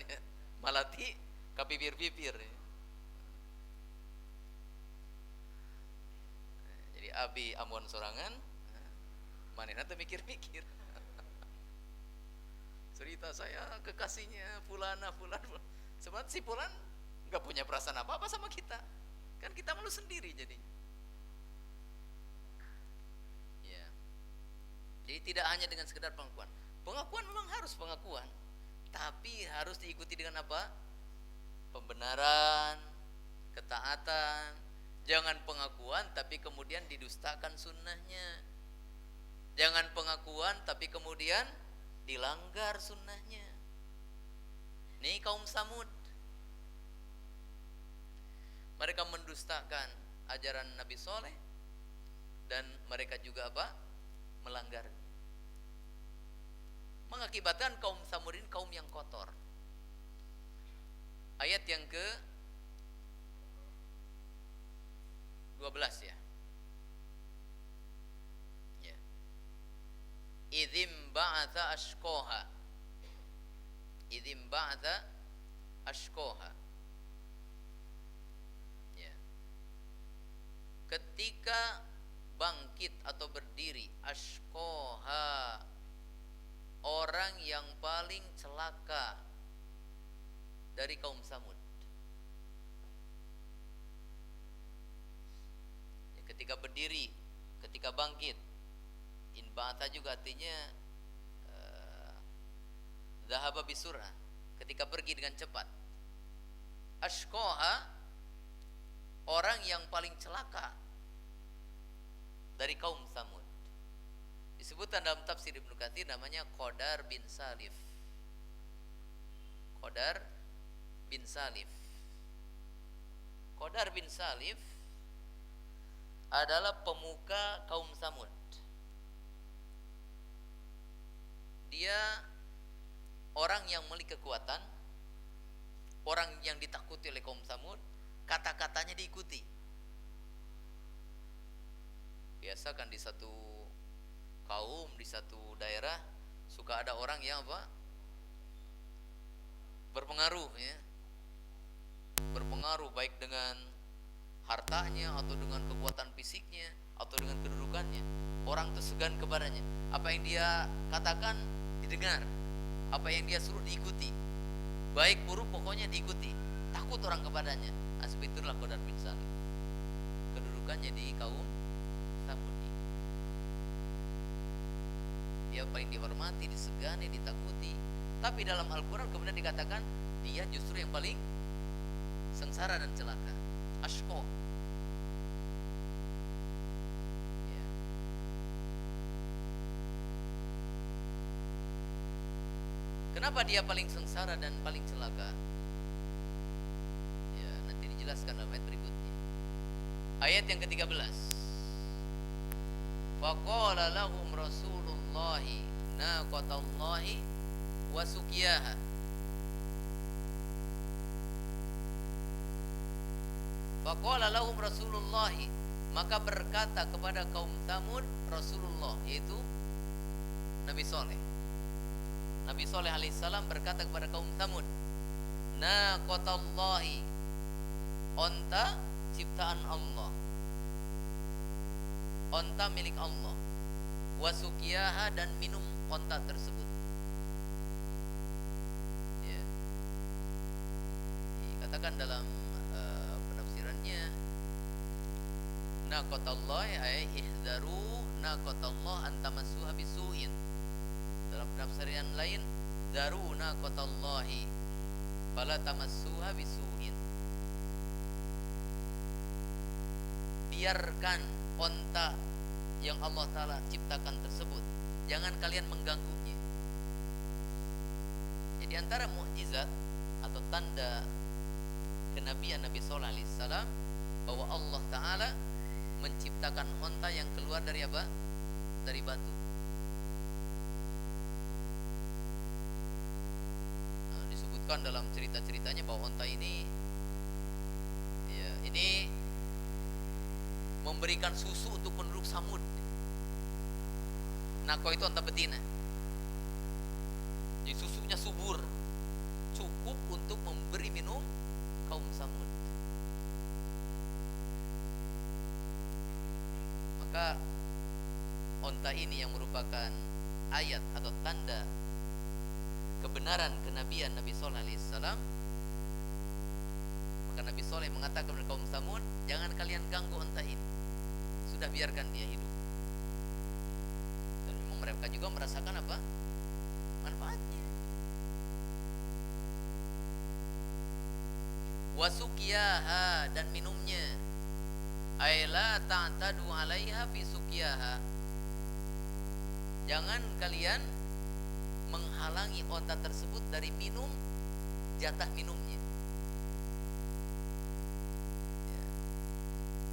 ya. Malati kapipir-pipir ya. Jadi abi amon sorangan, manehna teu mikir-mikir. Cerita saya kekasihnya fulan. Sebenarnya si fulan enggak punya perasaan apa-apa sama kita. Kan kita malu sendiri jadi. Ya. Jadi tidak hanya dengan sekedar pengakuan. Pengakuan memang harus pengakuan, tapi harus diikuti dengan apa? Pembenaran, ketaatan. Jangan pengakuan tapi kemudian didustakan sunnahnya. Jangan pengakuan tapi kemudian dilanggar sunnahnya. Ini kaum Tsamud. Mereka mendustakan ajaran Nabi Soleh dan mereka juga apa? Melanggar. Mengakibatkan kaum Tsamud ini kaum yang kotor. Ayat yang ke 12 ya. Ya. Idzim ba'atha ashqaha. Idzim ba'atha ashqaha. Ya. Ketika bangkit atau berdiri ashqaha, orang yang paling celaka dari kaum Tsamud. Ya, ketika berdiri, ketika bangkit. Inba'atha juga artinya dhahaba bisur'ah, ketika pergi dengan cepat. Ashqaha, orang yang paling celaka dari kaum Tsamud. Disebutkan dalam tafsir Ibnu Katsir namanya Qadar bin Salif. Qadar bin Salif. Qadar bin Salif adalah pemuka kaum Tsamud. Dia orang yang memiliki kekuatan, orang yang ditakuti oleh kaum Tsamud, kata-katanya diikuti. Biasa kan di satu kaum, di satu daerah suka ada orang yang apa? Berpengaruh ya. Berpengaruh baik dengan hartanya atau dengan kekuatan fisiknya, atau dengan kedudukannya, orang tuh segan kepadanya. Apa yang dia katakan didengar, apa yang dia suruh diikuti, baik buruk pokoknya diikuti, takut orang kepadanya. Seperti itulah Qadar bin Salim kedudukannya di kaum Tsamud. Dia paling dihormati, disegani, ditakuti. Tapi dalam Al-Quran kemudian dikatakan dia justru yang paling sengsara dan celaka, ashqa. Ya. Kenapa dia paling sengsara dan paling celaka? Ya, nanti dijelaskan dalam ayat berikutnya. Ayat yang ke-13. Faqala lahum Rasulullahi naqatallahi wa suqiyaha. Faqala lahum Rasulullahi, maka berkata kepada kaum Tsamud Rasulullah, yaitu Nabi Saleh. Nabi Saleh alaihissalam berkata kepada kaum Tsamud, naqatallahi, onta ciptaan Allah, onta milik Allah, wasukiyaha, dan minum onta tersebut. Ya. Dikatakan dalam penafsirannya, naqatallahi ay ihdaru naqatallah antamassuha bisu'in. Dalam penafsiran lain, daru naqatallahi fala tamassuha bisu'in. Biarkan onta yang Allah Ta'ala ciptakan tersebut, jangan kalian mengganggunya. Jadi antara mukjizat atau tanda kenabian Nabi Sallallahu Alaihi Wasallam bahwa Allah Ta'ala menciptakan onta yang keluar dari apa? Dari batu. Nah, disebutkan dalam cerita-ceritanya bahwa onta ini, ya, ini memberikan susu untuk penduduk Samud. Nako itu onta betina. Jadi susunya subur, cukup untuk memberi minum kaum Samud. Maka onta ini yang merupakan ayat atau tanda kebenaran kenabian Nabi Sallallahu Alaihi Wasallam. Maka Nabi Saleh mengatakan kepada kaum Samud, jangan kalian ganggu onta ini, sudah biarkan dia hidup. Dan memang mereka juga merasakan apa? Manfaatnya. Wasukiyaha, dan minumnya. Aila ta'tadu 'alaiha fi sukiyaha. Jangan kalian menghalangi onta tersebut dari minum jatah minumnya. Ya.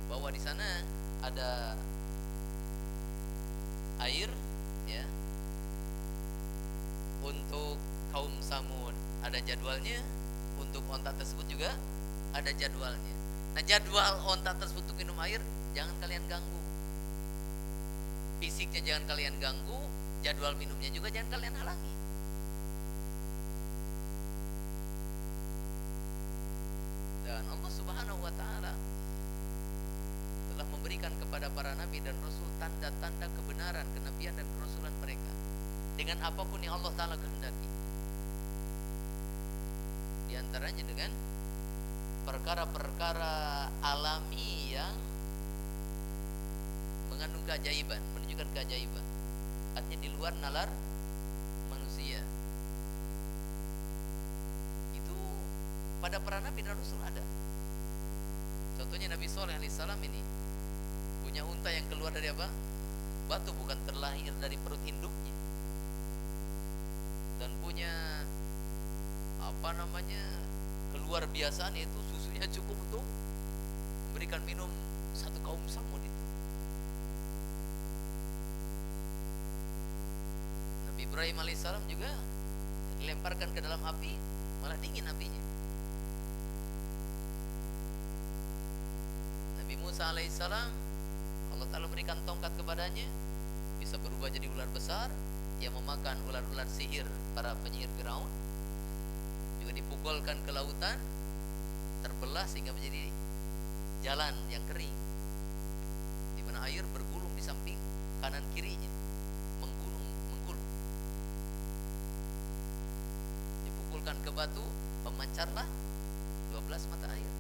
Bahwa di sana ada air, ya, untuk kaum Samud ada jadwalnya, untuk onta tersebut juga ada jadwalnya. Nah, jadwal onta tersebut untuk minum air jangan kalian ganggu. Fisiknya jangan kalian ganggu, jadwal minumnya juga jangan kalian halangi. Dan Allah Subhanahu wa taala telah memberikan kepada para nabi dan rasul tanda-tanda kebenaran kenabian dan kerasulan mereka dengan apapun yang Allah Ta'ala kehendaki. Di antaranya dengan perkara-perkara alami yang mengandung keajaiban, menunjukkan keajaiban. Artinya di luar nalar manusia. Itu pada para nabi dan rasul ada. Contohnya Nabi Saleh alaihissalam ini punya unta yang keluar dari apa? Batu, bukan terlahir dari perut induknya. Dan punya keluar biasaan, yaitu susunya cukup untuk memberikan minum satu kaum Samud itu. Nabi Ibrahim alaihissalam juga dilemparkan ke dalam api, malah dingin apinya. Nabi Musa alaihissalam, Allah Ta'ala berikan tongkat kepadanya, bisa berubah jadi ular besar yang memakan ular-ular sihir para penyihir Firaun. Juga dipukulkan ke lautan, terbelah sehingga menjadi jalan yang kering, di mana mana air bergulung di samping kanan kirinya, menggulung. Dipukulkan ke batu, memancarlah 12 mata air.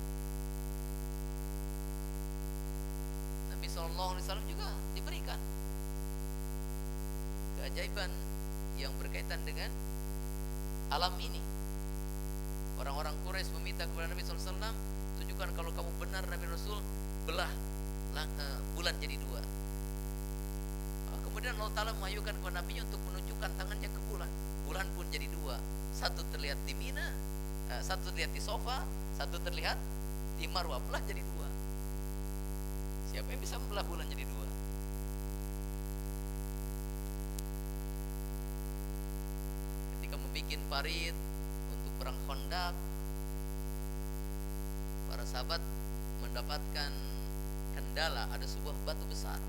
Nabi SAW juga diberikan keajaiban yang berkaitan dengan alam ini. Orang-orang Quraisy meminta kepada Nabi SAW, tunjukkan kalau kamu benar Nabi Rasul, belah bulan jadi dua. Kemudian Allah Ta'ala mengajukan kepada Nabi untuk menunjukkan tangannya ke bulan. Bulan pun jadi dua. Satu terlihat di Mina, satu terlihat di Sofa, satu terlihat di Marwah. Belah jadi dua. Siapa yang bisa membelah bulan jadi dua? Ketika membuat parit untuk perang Khandaq, para sahabat mendapatkan kendala, ada sebuah batu besar.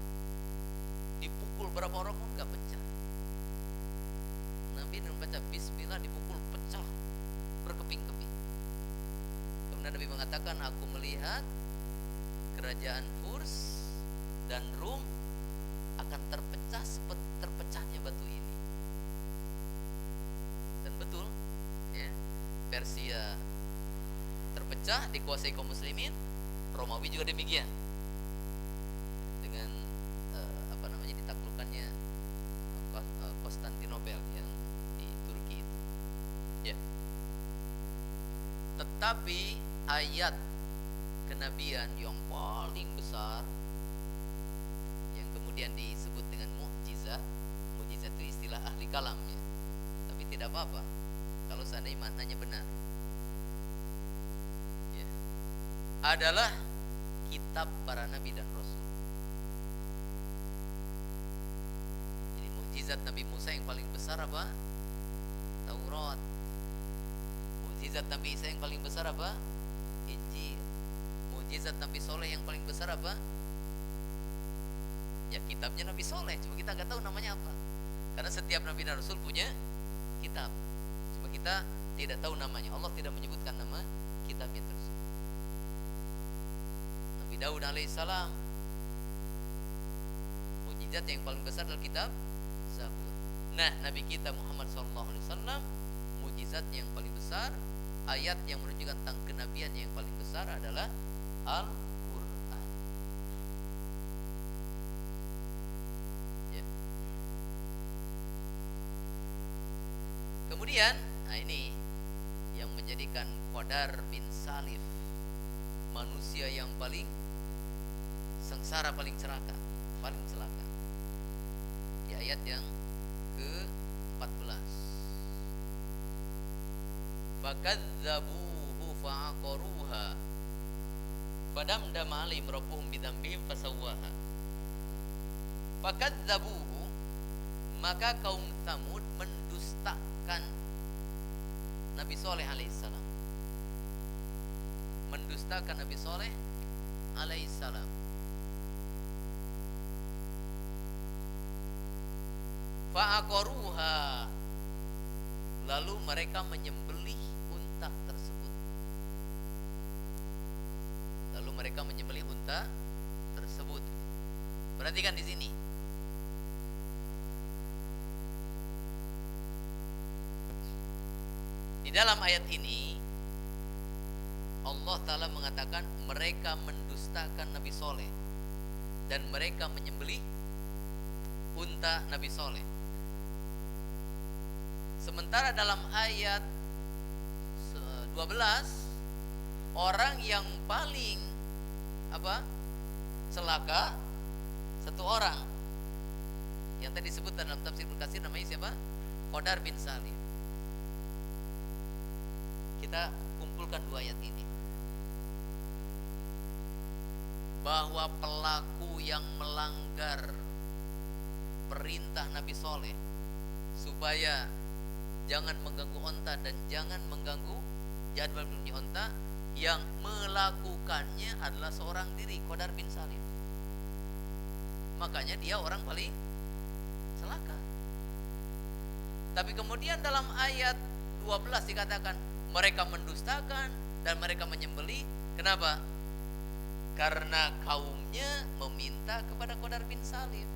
Dipukul berapa orang pun gak pecah. Nabi membaca bismillah, dipukul pecah berkeping-keping. Kemudian Nabi mengatakan, aku melihat kerajaan Furs dan Rum akan terpecah seperti terpecahnya batu ini. Dan betul ya, Persia terpecah, dikuasai kaum muslimin. Romawi juga demikian, dengan ditaklukkannya Konstantinopel yang di Turki itu. Ya. Tetapi ayat kenabian yang paling besar, yang kemudian disebut dengan mukjizat. Mukjizat itu istilah ahli kalam ya. Tapi tidak apa-apa kalau seandainya maknanya benar. Ya. Adalah kitab para nabi dan rasul. Jadi mukjizat Nabi Musa yang paling besar apa? Taurat. Mukjizat Nabi Isa yang paling besar apa? Injil. Mukjizat Nabi Soleh yang paling besar apa? Ya kitabnya Nabi Soleh, cuma kita nggak tahu namanya apa. Karena setiap Nabi dan Rasul punya kitab, cuma kita tidak tahu namanya. Allah tidak menyebutkan nama kitabnya tersebut. Nabi Daud alaihissalam, mukjizat yang paling besar adalah kitab Zabur. Nah, Nabi kita Muhammad SAW, mukjizatnya yang paling besar, ayat yang menunjukkan tentang kenabian yang paling besar adalah Al-Quran. Ya. Kemudian, nah ini yang menjadikan Qadar bin Salif manusia yang paling sengsara, paling celaka. Di ayat yang ke-14. Fakadzabuhu fa'aqaruha fadamdama alaihim rabbuhum bidzambihim fasawwaha. Fakadzabuhu, maka kaum Tsamud mendustakan Nabi Soleh alaihissalam. Mendustakan Nabi Soleh alaihissalam. Fa'aqaruha, lalu mereka menyembelih unta tersebut. Perhatikan di sini. Di dalam ayat ini Allah Ta'ala mengatakan mereka mendustakan Nabi Soleh dan mereka menyembelih unta Nabi Soleh. Sementara dalam ayat 12 orang yang paling celaka, satu orang yang tadi disebut dalam tafsir Ibnu Katsir, namanya siapa? Qadar bin Salif. Kita kumpulkan dua ayat ini, bahwa pelaku yang melanggar perintah Nabi Soleh supaya jangan mengganggu onta dan jangan mengganggu jadwal bunyi onta, yang melakukannya adalah seorang diri, Qadar bin Salif. Makanya dia orang paling celaka. Tapi kemudian dalam ayat 12 dikatakan mereka mendustakan dan mereka menyembelih. Kenapa? Karena kaumnya meminta kepada Qadar bin Salim,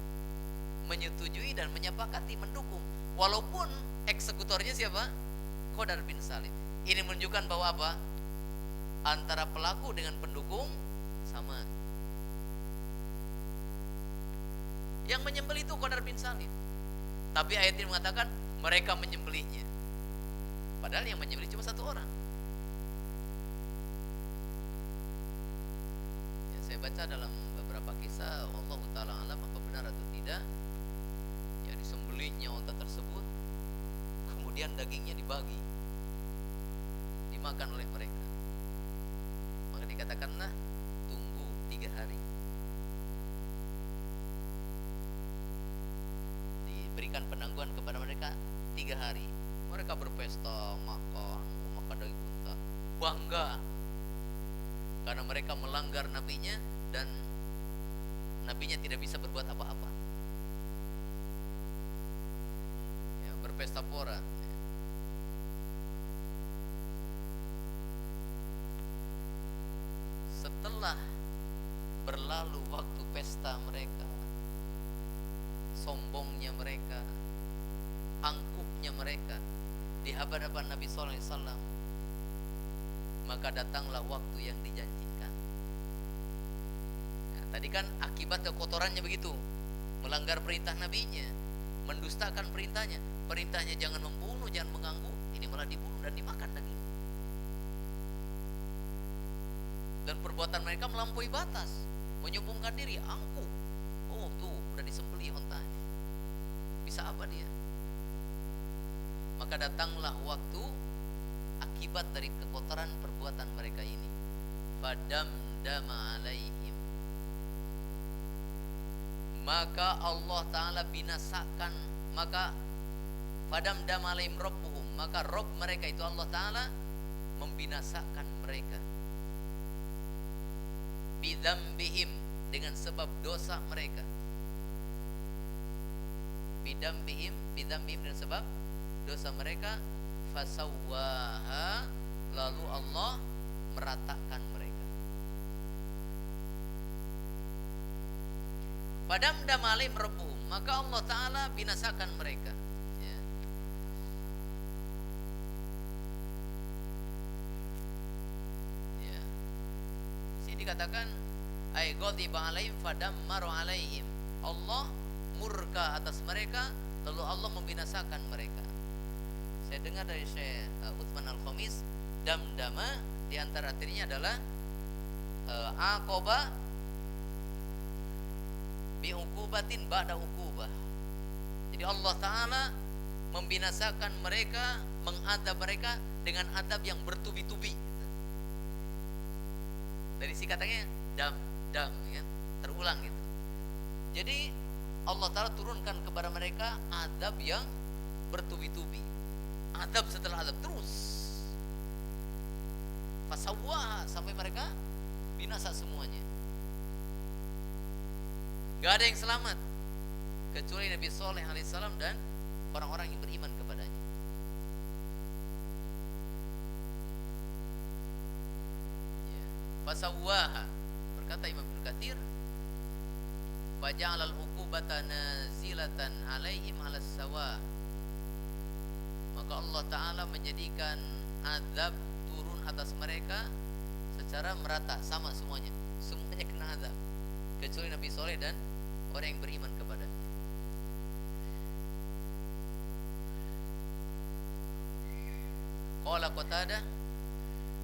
menyetujui dan menyepakati, mendukung, walaupun eksekutornya siapa? Qadar bin Salim. Ini menunjukkan bahwa apa? Antara pelaku dengan pendukung sama. Yang menyembelih itu Qadar bin Salim, tapi ayat ini mengatakan mereka menyembelihnya, padahal yang menyembelih cuma satu orang. Ya, saya baca dalam beberapa kisah, Allah Ta'ala alam apa benar atau tidak, ya disembelihnya unta tersebut, kemudian dagingnya dibagi, dimakan oleh mereka. Maka dikatakanlah tunggu 3 hari, berikan penangguhan kepada mereka 3 hari. Mereka berpesta, makan daging unta, bangga karena mereka melanggar nabinya dan nabinya tidak bisa berbuat apa-apa. Ya, berpesta pora. Setelah berlalu waktu pesta mereka, sombongnya mereka, angkuhnya mereka di hadapan Nabi sallallahu alaihi wasallam, maka datanglah waktu yang dijanjikan. Nah, tadi kan akibat kekotorannya begitu, melanggar perintah nabinya, mendustakan perintahnya. Perintahnya jangan membunuh, jangan mengganggu, ini malah dibunuh dan dimakan daging. Dan perbuatan mereka melampaui batas, menyombongkan diri, angkuh. Oh tuh, udah disembelih ontanya, bisa apa dia? Maka datanglah waktu akibat dari kekotoran perbuatan mereka ini. Fadamdama alaihim, maka Allah Ta'ala binasakan, maka fadamdama alaihim rabbuhum, maka Rabb mereka itu Allah Ta'ala membinasakan mereka, bidzambihim, dengan sebab dosa mereka, bidzambihim dengan sebab dosa mereka, fasawwaha, lalu Allah meratakan mereka. Fadamdam alaihim rabbuhum, maka Allah Ta'ala binasakan mereka. Ya. Ya. Sini dikatakan ay ghadiba alaihim fadammaru alaihim, Allah murka atas mereka lalu Allah membinasakan mereka. Saya dengar dari Syekh Utsman Al-Khamis, damdama di antara artinya adalah aqaba bi uqubatin ba'da uqubah. Jadi Allah Ta'ala membinasakan mereka, mengadab mereka dengan adab yang bertubi-tubi. Dari singkatannya dam ya, terulang gitu. Jadi Allah Ta'ala turunkan kepada mereka adab yang bertubi-tubi, adab setelah adab terus, fasawwaha, sampai mereka binasa semuanya. Gak ada yang selamat kecuali Nabi Saleh alaihissalam dan orang-orang yang beriman kepadanya. Ya. Fasawwaha, berkata Imam Ibnu Katsir, faja'alal uqubata nazilatan alaihim alas sawa, maka Allah Ta'ala menjadikan azab turun atas mereka secara merata, sama semuanya kena azab, kecuali Nabi Saleh dan orang yang beriman kepadanya. Qala Qatadah,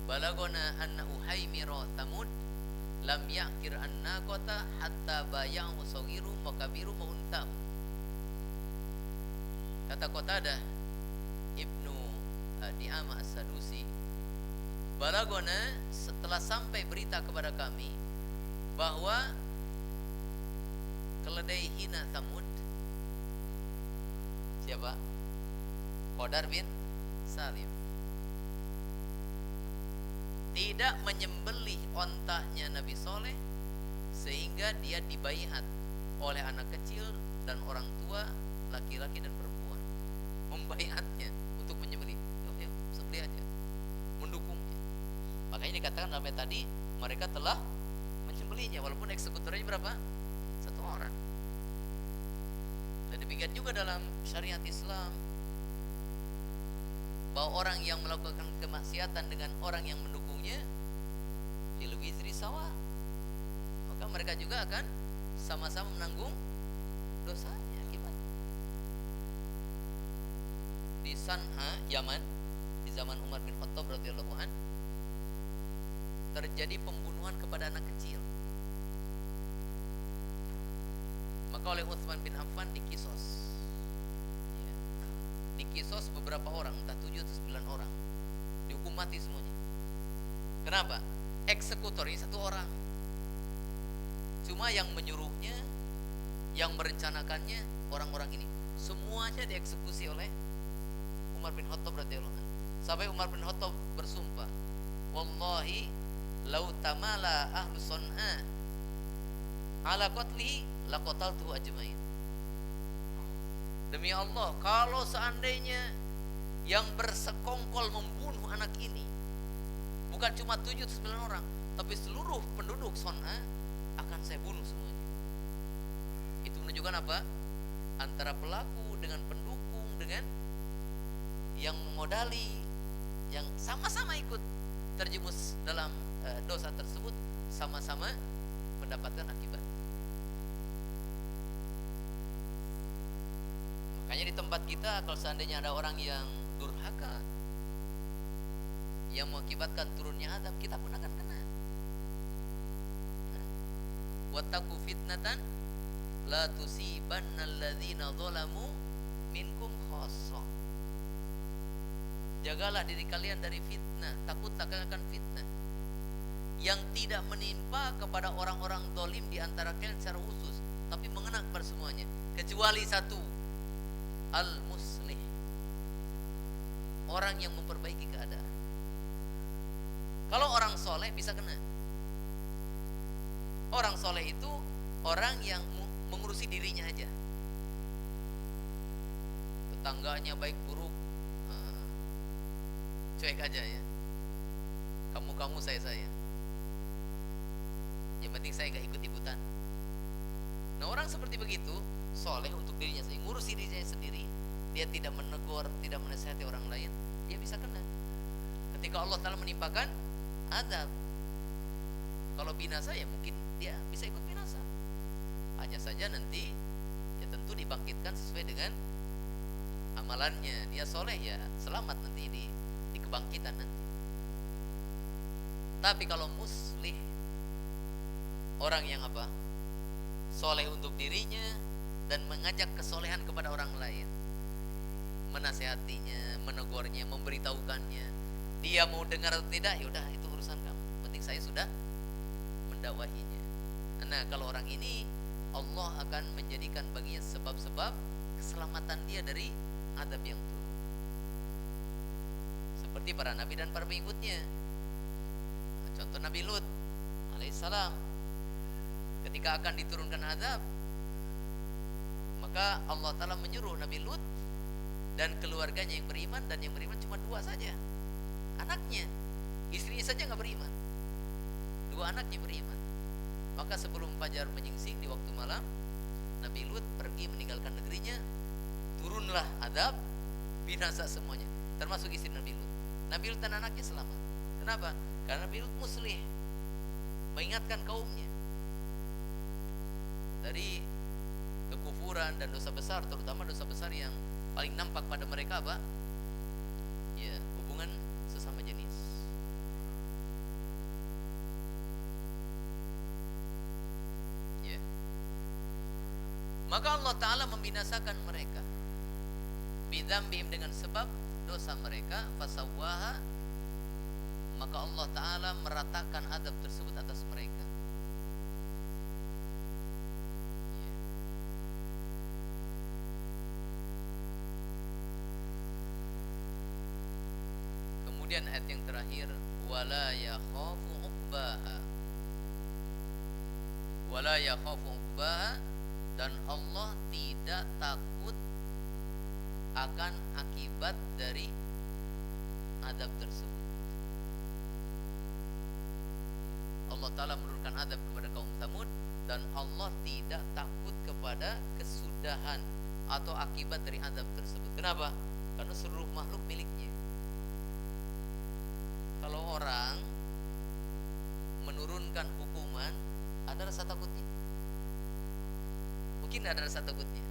balagona anna uhaymira tamud lam ya'kir annaqata hatta baya'u saghiru wa kabiru wa untam. Kata Qatadah Ibnu Di'amah As-Sadusi, balagona, setelah sampai berita kepada kami bahwa keledai hina Thamud, siapa? Qadar bin Salim, tidak menyembelih ontahnya Nabi Saleh sehingga dia dibaiat oleh anak kecil dan orang tua, laki-laki dan perempuan, membaiatnya untuk menyembelih. Ya, sembelih aja, mendukungnya. Makanya dikatakan dalam ayat tadi mereka telah menyembelih istrinya, walaupun eksekutornya berapa? Satu orang. Dan demikian juga dalam syariat Islam, bahwa orang yang melakukan kemaksiatan dengan orang yang mendukungnya fil wizri sawa, maka mereka juga akan sama-sama menanggung dosanya. Akibat di San'a, Yaman, di zaman Umar bin Khattab radhiyallahu an, terjadi pembunuhan kepada anak kecil. Maka oleh Utsman bin Affan dikisos, ya. Dikisos beberapa orang, entah 7 atau 9 orang, dihukum mati semuanya. Kenapa? Eksekutor ini satu orang, cuma yang menyuruhnya, yang merencanakannya orang-orang ini, semuanya dieksekusi oleh Umar bin Khattab radhiyallahu anhu. Sampai Umar bin Khattab bersumpah, wallahi lau tamala ahlu Son'a ala qatlihi laqataltuhu ajmain. Demi Allah, kalau seandainya yang bersekongkol membunuh anak ini bukan cuma 7 atau 9 orang, tapi seluruh penduduk Son'a, akan saya bunuh semuanya. Itu menunjukkan apa? Antara pelaku dengan pendukung, dengan yang memodali, yang sama-sama ikut terjerumus dalam dosa tersebut, sama-sama mendapatkan akibat. Makanya di tempat kita, kalau seandainya ada orang yang durhaka, yang mengakibatkan turunnya azab, kita pun akan kena. Wattaqu fitnatan la tusibanna alladzina zalamu minkum khassah. Jagalah diri kalian dari fitnah, takutlah kalian akan fitnah yang tidak menimpa kepada orang-orang zalim di antara kalian secara khusus, tapi mengena kepada semuanya, kecuali satu, al-muslih, orang yang memperbaiki keadaan. Kalau orang soleh bisa kena. Orang soleh itu orang yang mengurusi dirinya aja, tetangganya baik buruk cuek aja ya, kamu saya, yang penting saya gak ikut-ikutan. Nah, orang seperti begitu soleh untuk dirinya sendiri, ngurusi dirinya sendiri, dia tidak menegur, tidak menasihati orang lain, dia bisa kena ketika Allah Ta'ala menimpakan azab. Kalau binasa ya mungkin dia bisa ikut binasa, hanya saja nanti ya tentu dibangkitkan sesuai dengan amalannya. Dia soleh ya selamat nanti di kebangkitan nanti. Tapi kalau muslih, orang yang apa? Soleh untuk dirinya dan mengajak kesolehan kepada orang lain, menasehatinya, menegurnya, memberitahukannya. Dia mau dengar atau tidak, yaudah itu urusan kamu, penting saya sudah mendakwahinya. Nah, kalau orang ini, Allah akan menjadikan baginya sebab-sebab keselamatan dia dari azab yang turun, seperti para nabi dan para pengikutnya. Contoh Nabi Lut alaihissalam, ketika akan diturunkan azab, maka Allah Ta'ala menyuruh Nabi Lut dan keluarganya yang beriman, dan yang beriman cuma 2 saja, anaknya, istrinya saja gak beriman, 2 anaknya beriman. Maka sebelum fajar menyingsing di waktu malam, Nabi Lut pergi meninggalkan negerinya, turunlah azab, binasa semuanya, termasuk istri Nabi Lut. Nabi Lut dan anaknya selamat. Kenapa? Karena Nabi Lut muslih, mengingatkan kaumnya dari kekufuran dan dosa besar, terutama dosa besar yang paling nampak pada mereka apa? Ya, hubungan sesama jenis. Ya. Maka Allah Ta'ala membinasakan mereka bidzambihim, dengan sebab dosa mereka, fasawwaha, maka Allah Ta'ala meratakan azab tersebut atas mereka. Ya. Kemudian ayat yang terakhir, wala yakhafu uqbaha, wala yakhafu uqbaha, dan Allah tidak takut akan akibat dari azab tersebut. Allah Ta'ala menurunkan azab kepada kaum Tsamud, dan Allah tidak takut kepada kesudahan atau akibat dari azab tersebut. Kenapa? Karena seluruh makhluk miliknya. Kalau orang menurunkan hukuman, ada rasa takutnya? Mungkin ada rasa takutnya.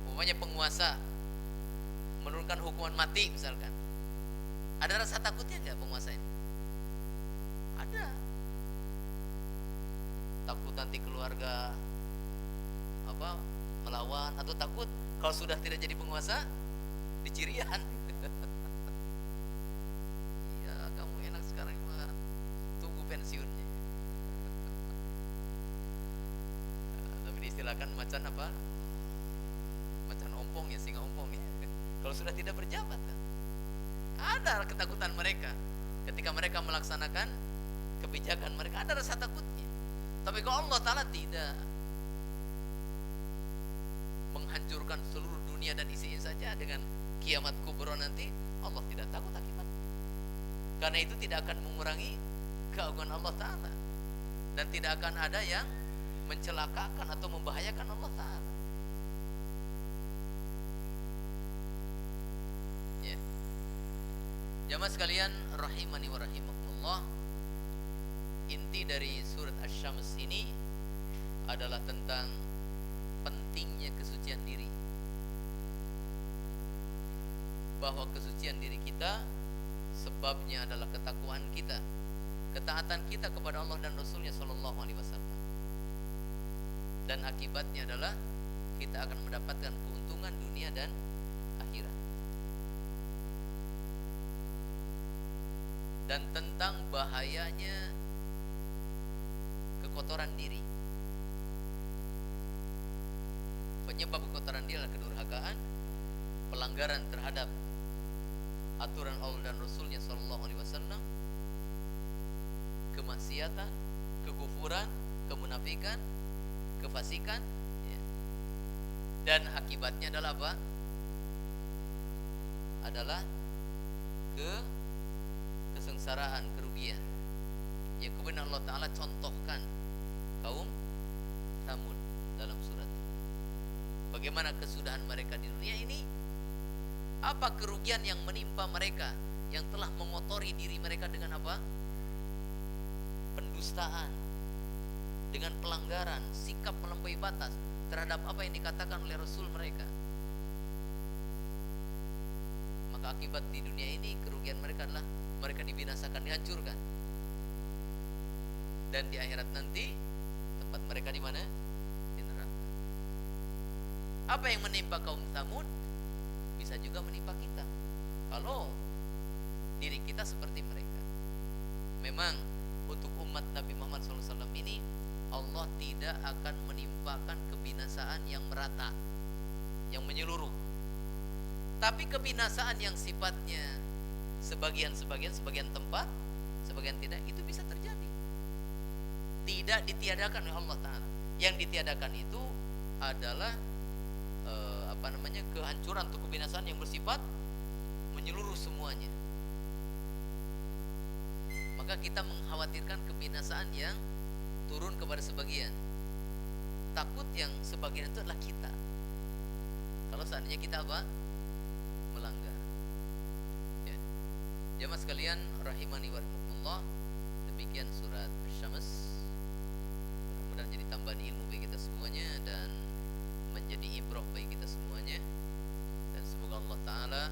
Umpamanya penguasa menurunkan hukuman mati misalkan, ada rasa takutnya nggak penguasa ini? Ada. Takut nanti keluarga melawan, atau takut kalau sudah tidak jadi penguasa dicirian. Iya, kamu enak sekarang mah tunggu pensiunnya. Tapi diistilahkan macan apa? Macan ompong ya, singa ompong ya. Kalau sudah tidak berjabat kan, ada ketakutan mereka ketika mereka melaksanakan kebijakan mereka, ada rasa takutnya. Tapi kalau Allah Ta'ala tidak, menghancurkan seluruh dunia dan isinya saja dengan kiamat kubro nanti, Allah tidak takut akibat. Karena itu tidak akan mengurangi keagungan Allah Ta'ala, dan tidak akan ada yang mencelakakan atau membahayakan Allah Ta'ala. Ya, jamaah sekalian rahimani wa rahimakumullah, inti dari surat Asy-Syams ini adalah tentang pentingnya kesucian diri, bahwa kesucian diri kita sebabnya adalah ketakwaan kita, ketaatan kita kepada Allah dan Rasulnya Shallallahu Alaihi Wasallam, dan akibatnya adalah kita akan mendapatkan keuntungan dunia dan akhirat. Dan tentang bahayanya kekotoran diri. Penyebab kekotoran diri adalah kedurhakaan, pelanggaran terhadap aturan Allah dan Rasulnya Shallallahu Alaihi Wasallam, kemaksiatan, kekufuran, kemunafikan, kefasikan, ya. Dan akibatnya adalah apa? Adalah kesengsaraan, kerugian. Ya, kemudian Allah Ta'ala contohkan kaum Tsamud dalam surat ini. Bagaimana kesudahan mereka di dunia ini, apa kerugian yang menimpa mereka yang telah mengotori diri mereka dengan apa? Pendustaan, dengan pelanggaran, sikap melampaui batas terhadap apa yang dikatakan oleh Rasul mereka. Maka akibat di dunia ini, kerugian mereka adalah mereka dibinasakan, dihancurkan. Dan di akhirat nanti tempat mereka di mana? Di neraka. Apa yang menimpa kaum Tsamud bisa juga menimpa kita kalau diri kita seperti mereka. Memang untuk umat Nabi Muhammad SAW ini, Allah tidak akan menimpakan kebinasaan yang merata, yang menyeluruh. Tapi kebinasaan yang sifatnya sebagian tempat, sebagian tidak, itu bisa terjadi. Tidak ditiadakan oleh Allah Ta'ala. Yang ditiadakan itu adalah kehancuran atau kebinasaan yang bersifat menyeluruh semuanya. Maka kita mengkhawatirkan kebinasaan yang turun kepada sebagian. Takut yang sebagian itu adalah kita, kalau seandainya kita melanggar. Ya. Jamaah sekalian rahimani wa rahimakumullah, demikian surat Asy-Syams. Mudah-mudahan jadi tambahan ilmu bagi kita semuanya dan menjadi ibrah bagi kita semuanya. Dan semoga Allah Ta'ala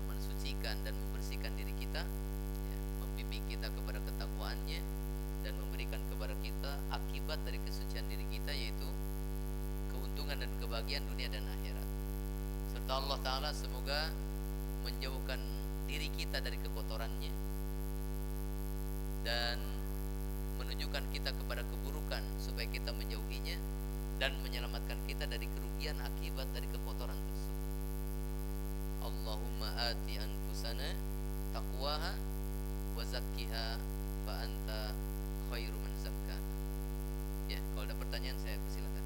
mensucikan dan membersihkan diri kita, ya, membimbing kita kepada ketakwaannya, dan memberikan kepada kita akibat dari kesucian diri kita, yaitu keuntungan dan kebahagiaan dunia dan akhirat. Serta Allah Ta'ala semoga menjauhkan diri kita dari kekotorannya dan menunjukkan kita kepada keburukan supaya kita menjauhinya, dan menyelamatkan kita dari kerugian akibat dari kekotoran tersebut. Allahumma ati anfusana taqwaha wa zakkiha fa anta khairu man zakkaha. Ya, kalau ada pertanyaan saya persilakan.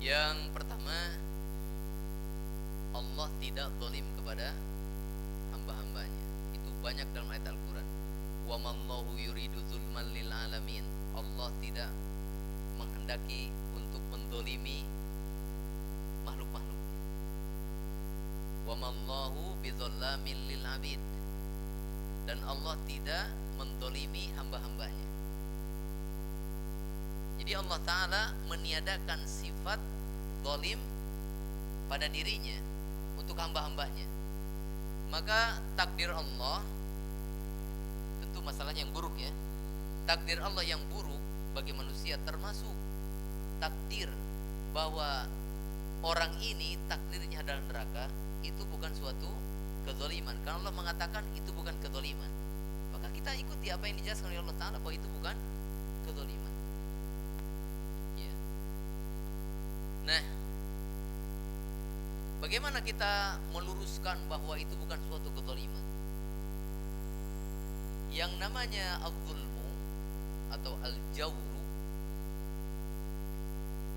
Yang pertama, Allah tidak zalim kepada hamba-hambanya. Itu banyak dalam ayat Al-Quran. Wa mallahu yuridu zulman lil alamin. Allah tidak menghendaki untuk mendolimi makhluk-makhluknya. Wa mallahu bidzallamin lil abid. Dan Allah tidak mendolimi hamba-hambanya. Jadi Allah Ta'ala meniadakan sifat zalim pada dirinya untuk hamba-hambanya. Maka takdir Allah, tentu masalahnya yang buruk ya. Takdir Allah yang buruk bagi manusia termasuk takdir bahwa orang ini takdirnya adalah neraka. Itu bukan suatu kezaliman. Karena Allah mengatakan itu bukan kezaliman, maka kita ikuti apa yang dijelaskan oleh Allah Ta'ala bahwa itu bukan kezaliman ya. Nah, bagaimana kita meluruskan bahwa itu bukan suatu kezaliman? Yang namanya al-zulmu atau al-jawru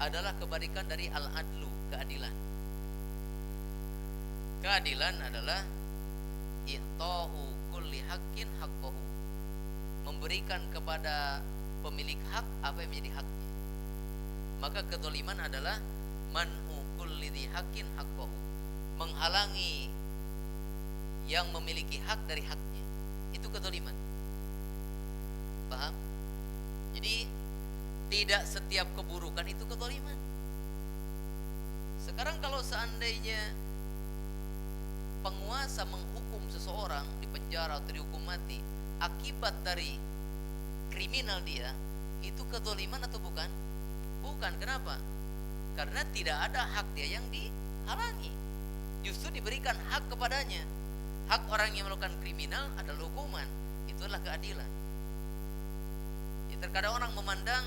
adalah kebalikan dari al-adlu, keadilan. Keadilan adalah i'ta'u kulli haqqin haqqahu, memberikan kepada pemilik hak apa yang menjadi haknya. Maka kezaliman adalah man'u kulli dzi haqqin haqqahu, menghalangi yang memiliki hak dari haknya. Itu kezaliman. Paham? Jadi tidak setiap keburukan itu kezaliman. Sekarang kalau seandainya penguasa menghukum seseorang di penjara atau dihukum mati akibat dari kriminal dia, itu kezaliman atau bukan? Bukan. Kenapa? Karena tidak ada hak dia yang dihalangi, justru diberikan hak kepadanya. Hak orang yang melakukan kriminal adalah hukuman. Itulah keadilan. Ya, terkadang orang memandang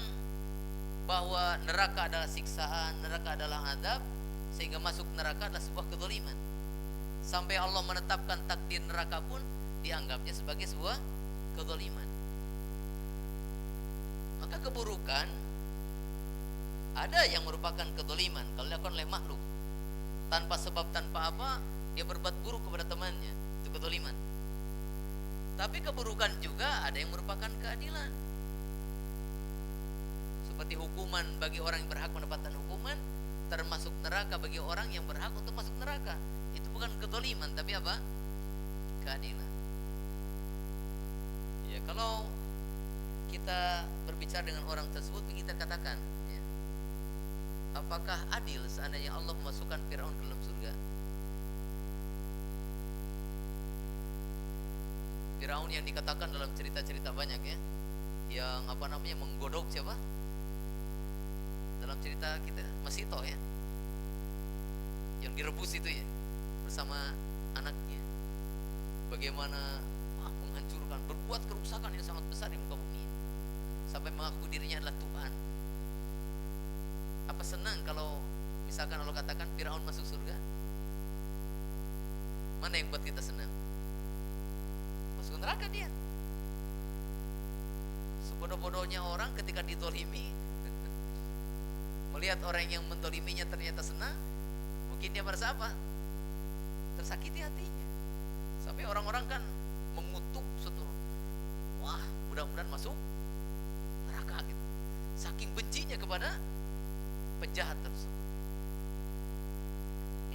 bahwa neraka adalah siksaan, neraka adalah azab, sehingga masuk neraka adalah sebuah kezaliman. Sampai Allah menetapkan takdir neraka pun dianggapnya sebagai sebuah kezaliman. Maka keburukan ada yang merupakan kezaliman kalau dilakukan oleh makhluk tanpa sebab, tanpa apa, dia berbuat buruk kepada temannya, itu kezaliman. Tapi keburukan juga ada yang merupakan keadilan, seperti hukuman bagi orang yang berhak mendapatkan hukuman, termasuk neraka bagi orang yang berhak untuk masuk neraka. Itu bukan kezaliman, tapi apa? Keadilan. Ya, kalau kita berbicara dengan orang tersebut, kita katakan, ya, apakah adil seandainya Allah memasukkan Firaun ke dalam surga? Firaun yang dikatakan dalam cerita-cerita banyak ya, yang apa namanya menggodok siapa? Dalam cerita kita masih toh ya, yang direbus itu ya, bersama anaknya. Bagaimana menghancurkan, berbuat kerusakan yang sangat besar di muka bumi, sampai mengaku dirinya adalah Tuhan. Apa senang kalau misalkan Allah katakan Firaun masuk surga? Mana yang buat kita senang? Masuk neraka dia. Sebodoh-bodohnya orang ketika ditolimi melihat orang yang mentoliminya ternyata senang, mungkin dia merasa apa? Tersakiti hatinya. Sampai orang-orang kan mengutuk suatu, wah mudah-mudahan masuk neraka gitu, saking bencinya kepada penjahat tersebut.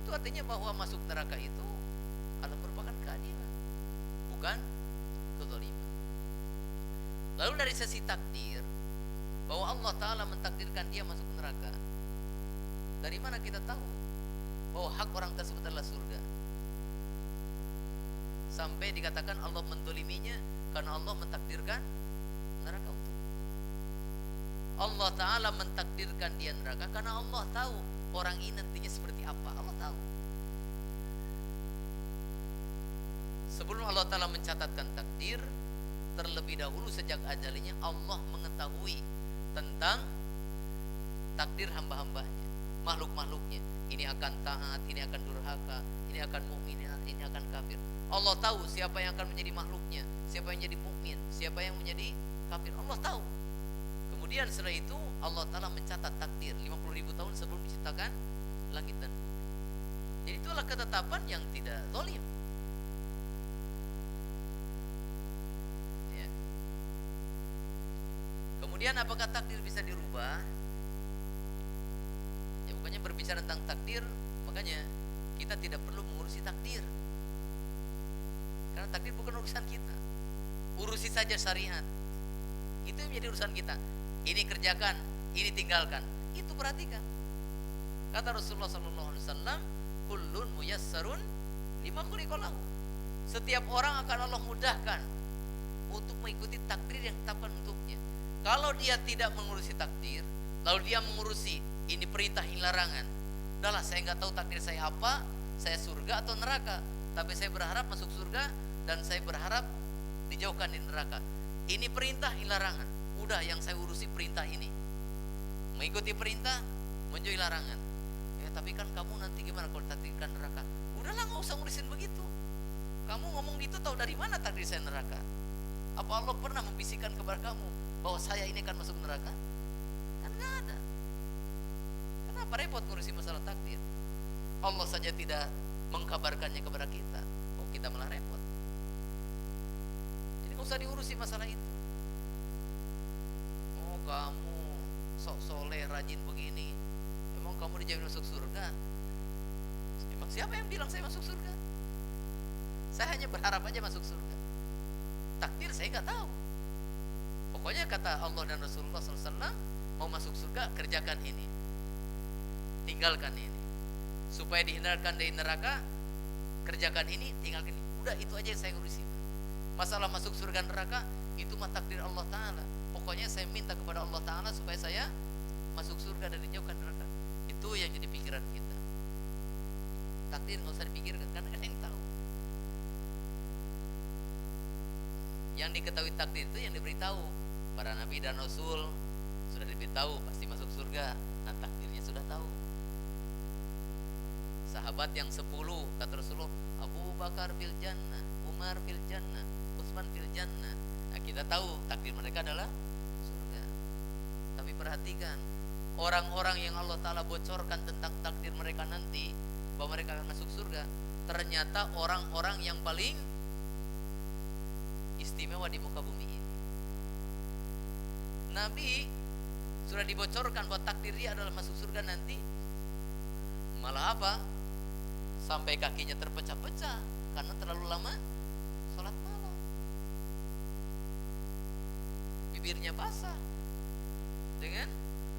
Itu artinya bahwa masuk neraka itu adalah merupakan keadilan, bukan kezaliman. Lalu dari sisi takdir, bahwa Allah Ta'ala mentakdirkan dia masuk neraka, dari mana kita tahu bahwa hak orang tersebut adalah surga? Sampai dikatakan Allah mendoliminya karena Allah mentakdirkan neraka untuk. Allah Ta'ala mentakdirkan dia neraka karena Allah tahu orang ini nantinya seperti apa. Allah tahu. Sebelum Allah Ta'ala mencatatkan takdir, terlebih dahulu sejak ajalnya Allah mengetahui tentang takdir hamba-hambanya, makhluk-makhluknya. Ini akan taat, ini akan durhaka, ini akan mukmin, ini akan kafir. Allah tahu siapa yang akan menjadi makhluknya, siapa yang menjadi mukmin, siapa yang menjadi kafir. Allah tahu. Kemudian setelah itu Allah Ta'ala mencatat takdir 50.000 tahun sebelum diciptakan langit dan bumi. Jadi itulah ketetapan yang tidak zalim. Ya. Kemudian apakah takdir bisa dirubah? Ya, pokoknya berbicara tentang takdir, makanya kita tidak perlu mengurusi takdir, karena takdir bukan urusan kita. Urusi saja syariat, itu yang menjadi urusan kita. Ini kerjakan, ini tinggalkan, itu perhatikan. Kata Rasulullah SAW, kullun muyassarun lima khuliqa lahu. Setiap orang akan Allah mudahkan untuk mengikuti takdir yang ditetapkan untuknya. Kalau dia tidak mengurusi takdir, lalu dia mengurusi ini perintah, ini larangan, udahlah saya nggak tahu takdir saya apa, saya surga atau neraka, tapi saya berharap masuk surga dan saya berharap dijauhkan dari neraka. Ini perintah, ini larangan, udah yang saya urusi perintah ini, mengikuti perintah, menjauhi larangan. Ya tapi kan kamu nanti gimana kalau takdirkan neraka? Udahlah nggak usah ngurusin begitu. Kamu ngomong gitu tahu dari mana takdir saya neraka? Apa Allah pernah membisikkan kepada kamu bahwa saya ini akan masuk neraka? Kan nggak ada. Kenapa repot ngurusi masalah takdir? Allah saja tidak mengkabarkannya kepada kita, oh kita malah repot. Jadi nggak usah diurusi masalah itu. Oh kamu sok soleh, rajin begini, emang kamu dijamin masuk surga? Emang siapa yang bilang saya masuk surga? Saya hanya berharap aja masuk surga. Takdir saya nggak tahu. Pokoknya kata Allah dan Rasulullah SAW, mau masuk surga kerjakan ini, tinggalkan ini. Supaya dihindarkan dari neraka, kerjakan ini, tinggalkan ini. Udah itu aja yang saya ngurusin. Masalah masuk surga neraka itu mah takdir Allah Ta'ala. Pokoknya saya minta kepada Allah Ta'ala supaya saya masuk surga dan dijauhkan neraka. Itu yang jadi pikiran kita. Takdir nggak usah dipikirkan karena kan yang tahu. Yang diketahui takdir itu yang diberitahu. Para nabi dan rasul sudah diberitahu pasti masuk surga. Nah takdirnya sudah tahu. Sahabat yang 10 kata Rasulullah, Abu Bakar fil jannah, Umar fil jannah, Utsman fil jannah. Nah kita tahu takdir mereka adalah surga. Tapi perhatikan, orang-orang yang Allah Ta'ala bocorkan tentang takdir mereka nanti, bahwa mereka akan masuk surga, ternyata orang-orang yang paling istimewa di muka bumi ini. Nabi sudah dibocorkan bahwa takdir dia adalah masuk surga nanti, malah apa? Sampai kakinya terpecah-pecah karena terlalu lama sholat malam. Bibirnya basah dengan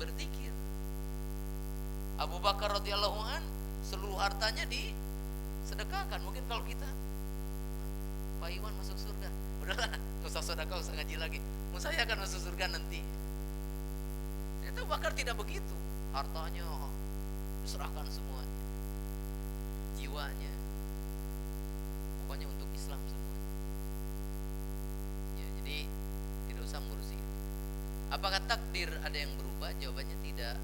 berzikir. Abu Bakar radhiyallahu an seluruh hartanya disedekahkan. Mungkin kalau kita, Pak Iwan masuk surga, udahlah nggak usah sedekah, usah ngaji lagi, saya akan masuk surga nanti. Itu Bakar tidak begitu, hartanya diserahkan semuanya, jiwanya, pokoknya untuk Islam semua. Ya, jadi tidak usah ngurusi itu. Apakah takdir ada yang berubah? Jawabannya tidak.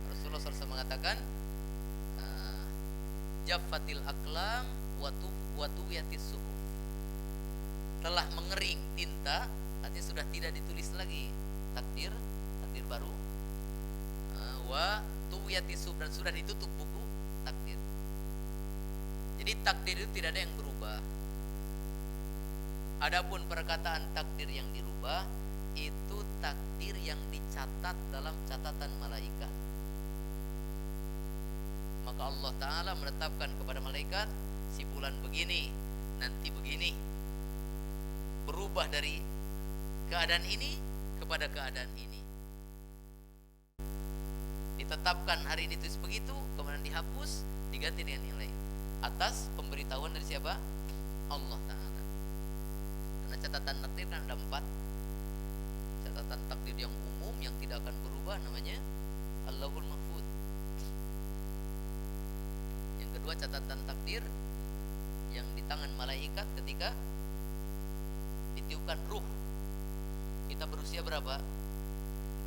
Rasulullah SAW mengatakan, Jaffatil aqlam wa tuwiyatis suhuf. Telah mengering tinta, artinya sudah tidak ditulis lagi takdir baru. Wa tuwiyatis suhuf, dan sudah ditutup buku takdir. Jadi takdir itu tidak ada yang berubah. Adapun perkataan takdir yang dirubah itu takdir yang dicatat dalam catatan malaikat. Maka Allah Ta'ala menetapkan kepada malaikat, si fulan begini, nanti begini, berubah dari keadaan ini kepada keadaan ini. Ditetapkan hari ini tulis begitu, kemudian dihapus, diganti dengan yang lain, atas pemberitahuan dari siapa? Allah Ta'ala. Karena catatan takdir kan ada 4. Catatan takdir yang umum yang tidak akan berubah namanya Allahul Mahfud. Yang kedua catatan takdir yang di tangan malaikat ketika ditiupkan ruh. Kita berusia berapa?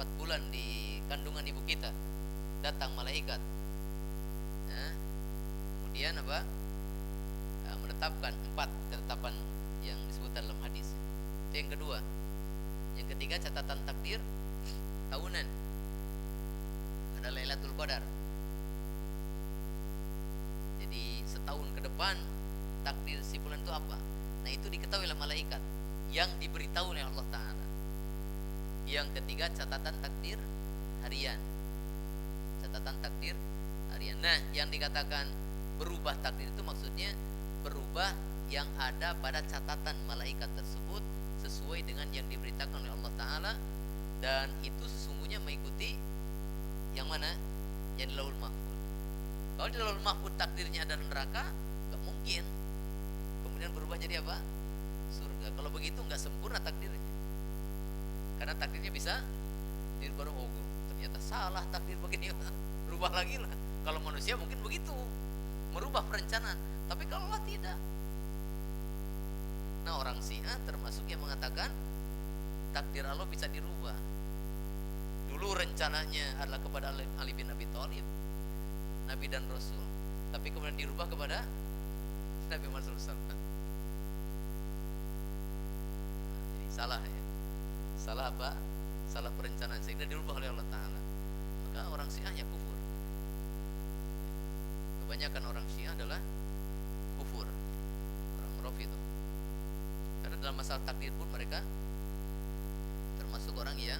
4 bulan di kandungan ibu kita, datang malaikat. Nah, kemudian apa? Menetapkan 4 ketetapan yang disebut dalam hadis. Itu yang kedua. Yang ketiga catatan takdir tahunan. Ada Lailatul Qadar. Jadi setahun ke depan takdir si bulan itu apa? Nah, itu diketahui oleh malaikat yang diberitahu oleh Allah Ta'ala. Yang ketiga catatan takdir harian. Catatan takdir harian. Nah, yang dikatakan berubah takdir itu maksudnya berubah yang ada pada catatan malaikat tersebut sesuai dengan yang diberitakan oleh Allah Ta'ala, dan itu sesungguhnya mengikuti yang mana? Yang di Lauhul Mahfuz. Kalau di Lauhul Mahfuz takdirnya ada neraka, gak mungkin kemudian berubah jadi apa? Surga. Kalau begitu nggak sempurna takdirnya, karena takdirnya bisa dirubah. Oh, ternyata salah takdir begini, berubah lagi lah. Kalau manusia mungkin begitu, merubah perencanaan, tapi kalau Allah tidak. Nah, orang Syiah termasuk yang mengatakan takdir Allah bisa dirubah. Dulu rencananya adalah kepada Ali bin Abi Thalib, Nabi dan Rasul, tapi kemudian dirubah kepada Nabi Muhammad SAW. Jadi salah ya. Salah apa? Salah perencanaan sehingga dirubah oleh Allah Ta'ala. Maka orang Syiahnya kufur. Kebanyakan orang Syiah adalah kufur, orang Rafidhah. Karena dalam masalah takdir pun mereka termasuk orang yang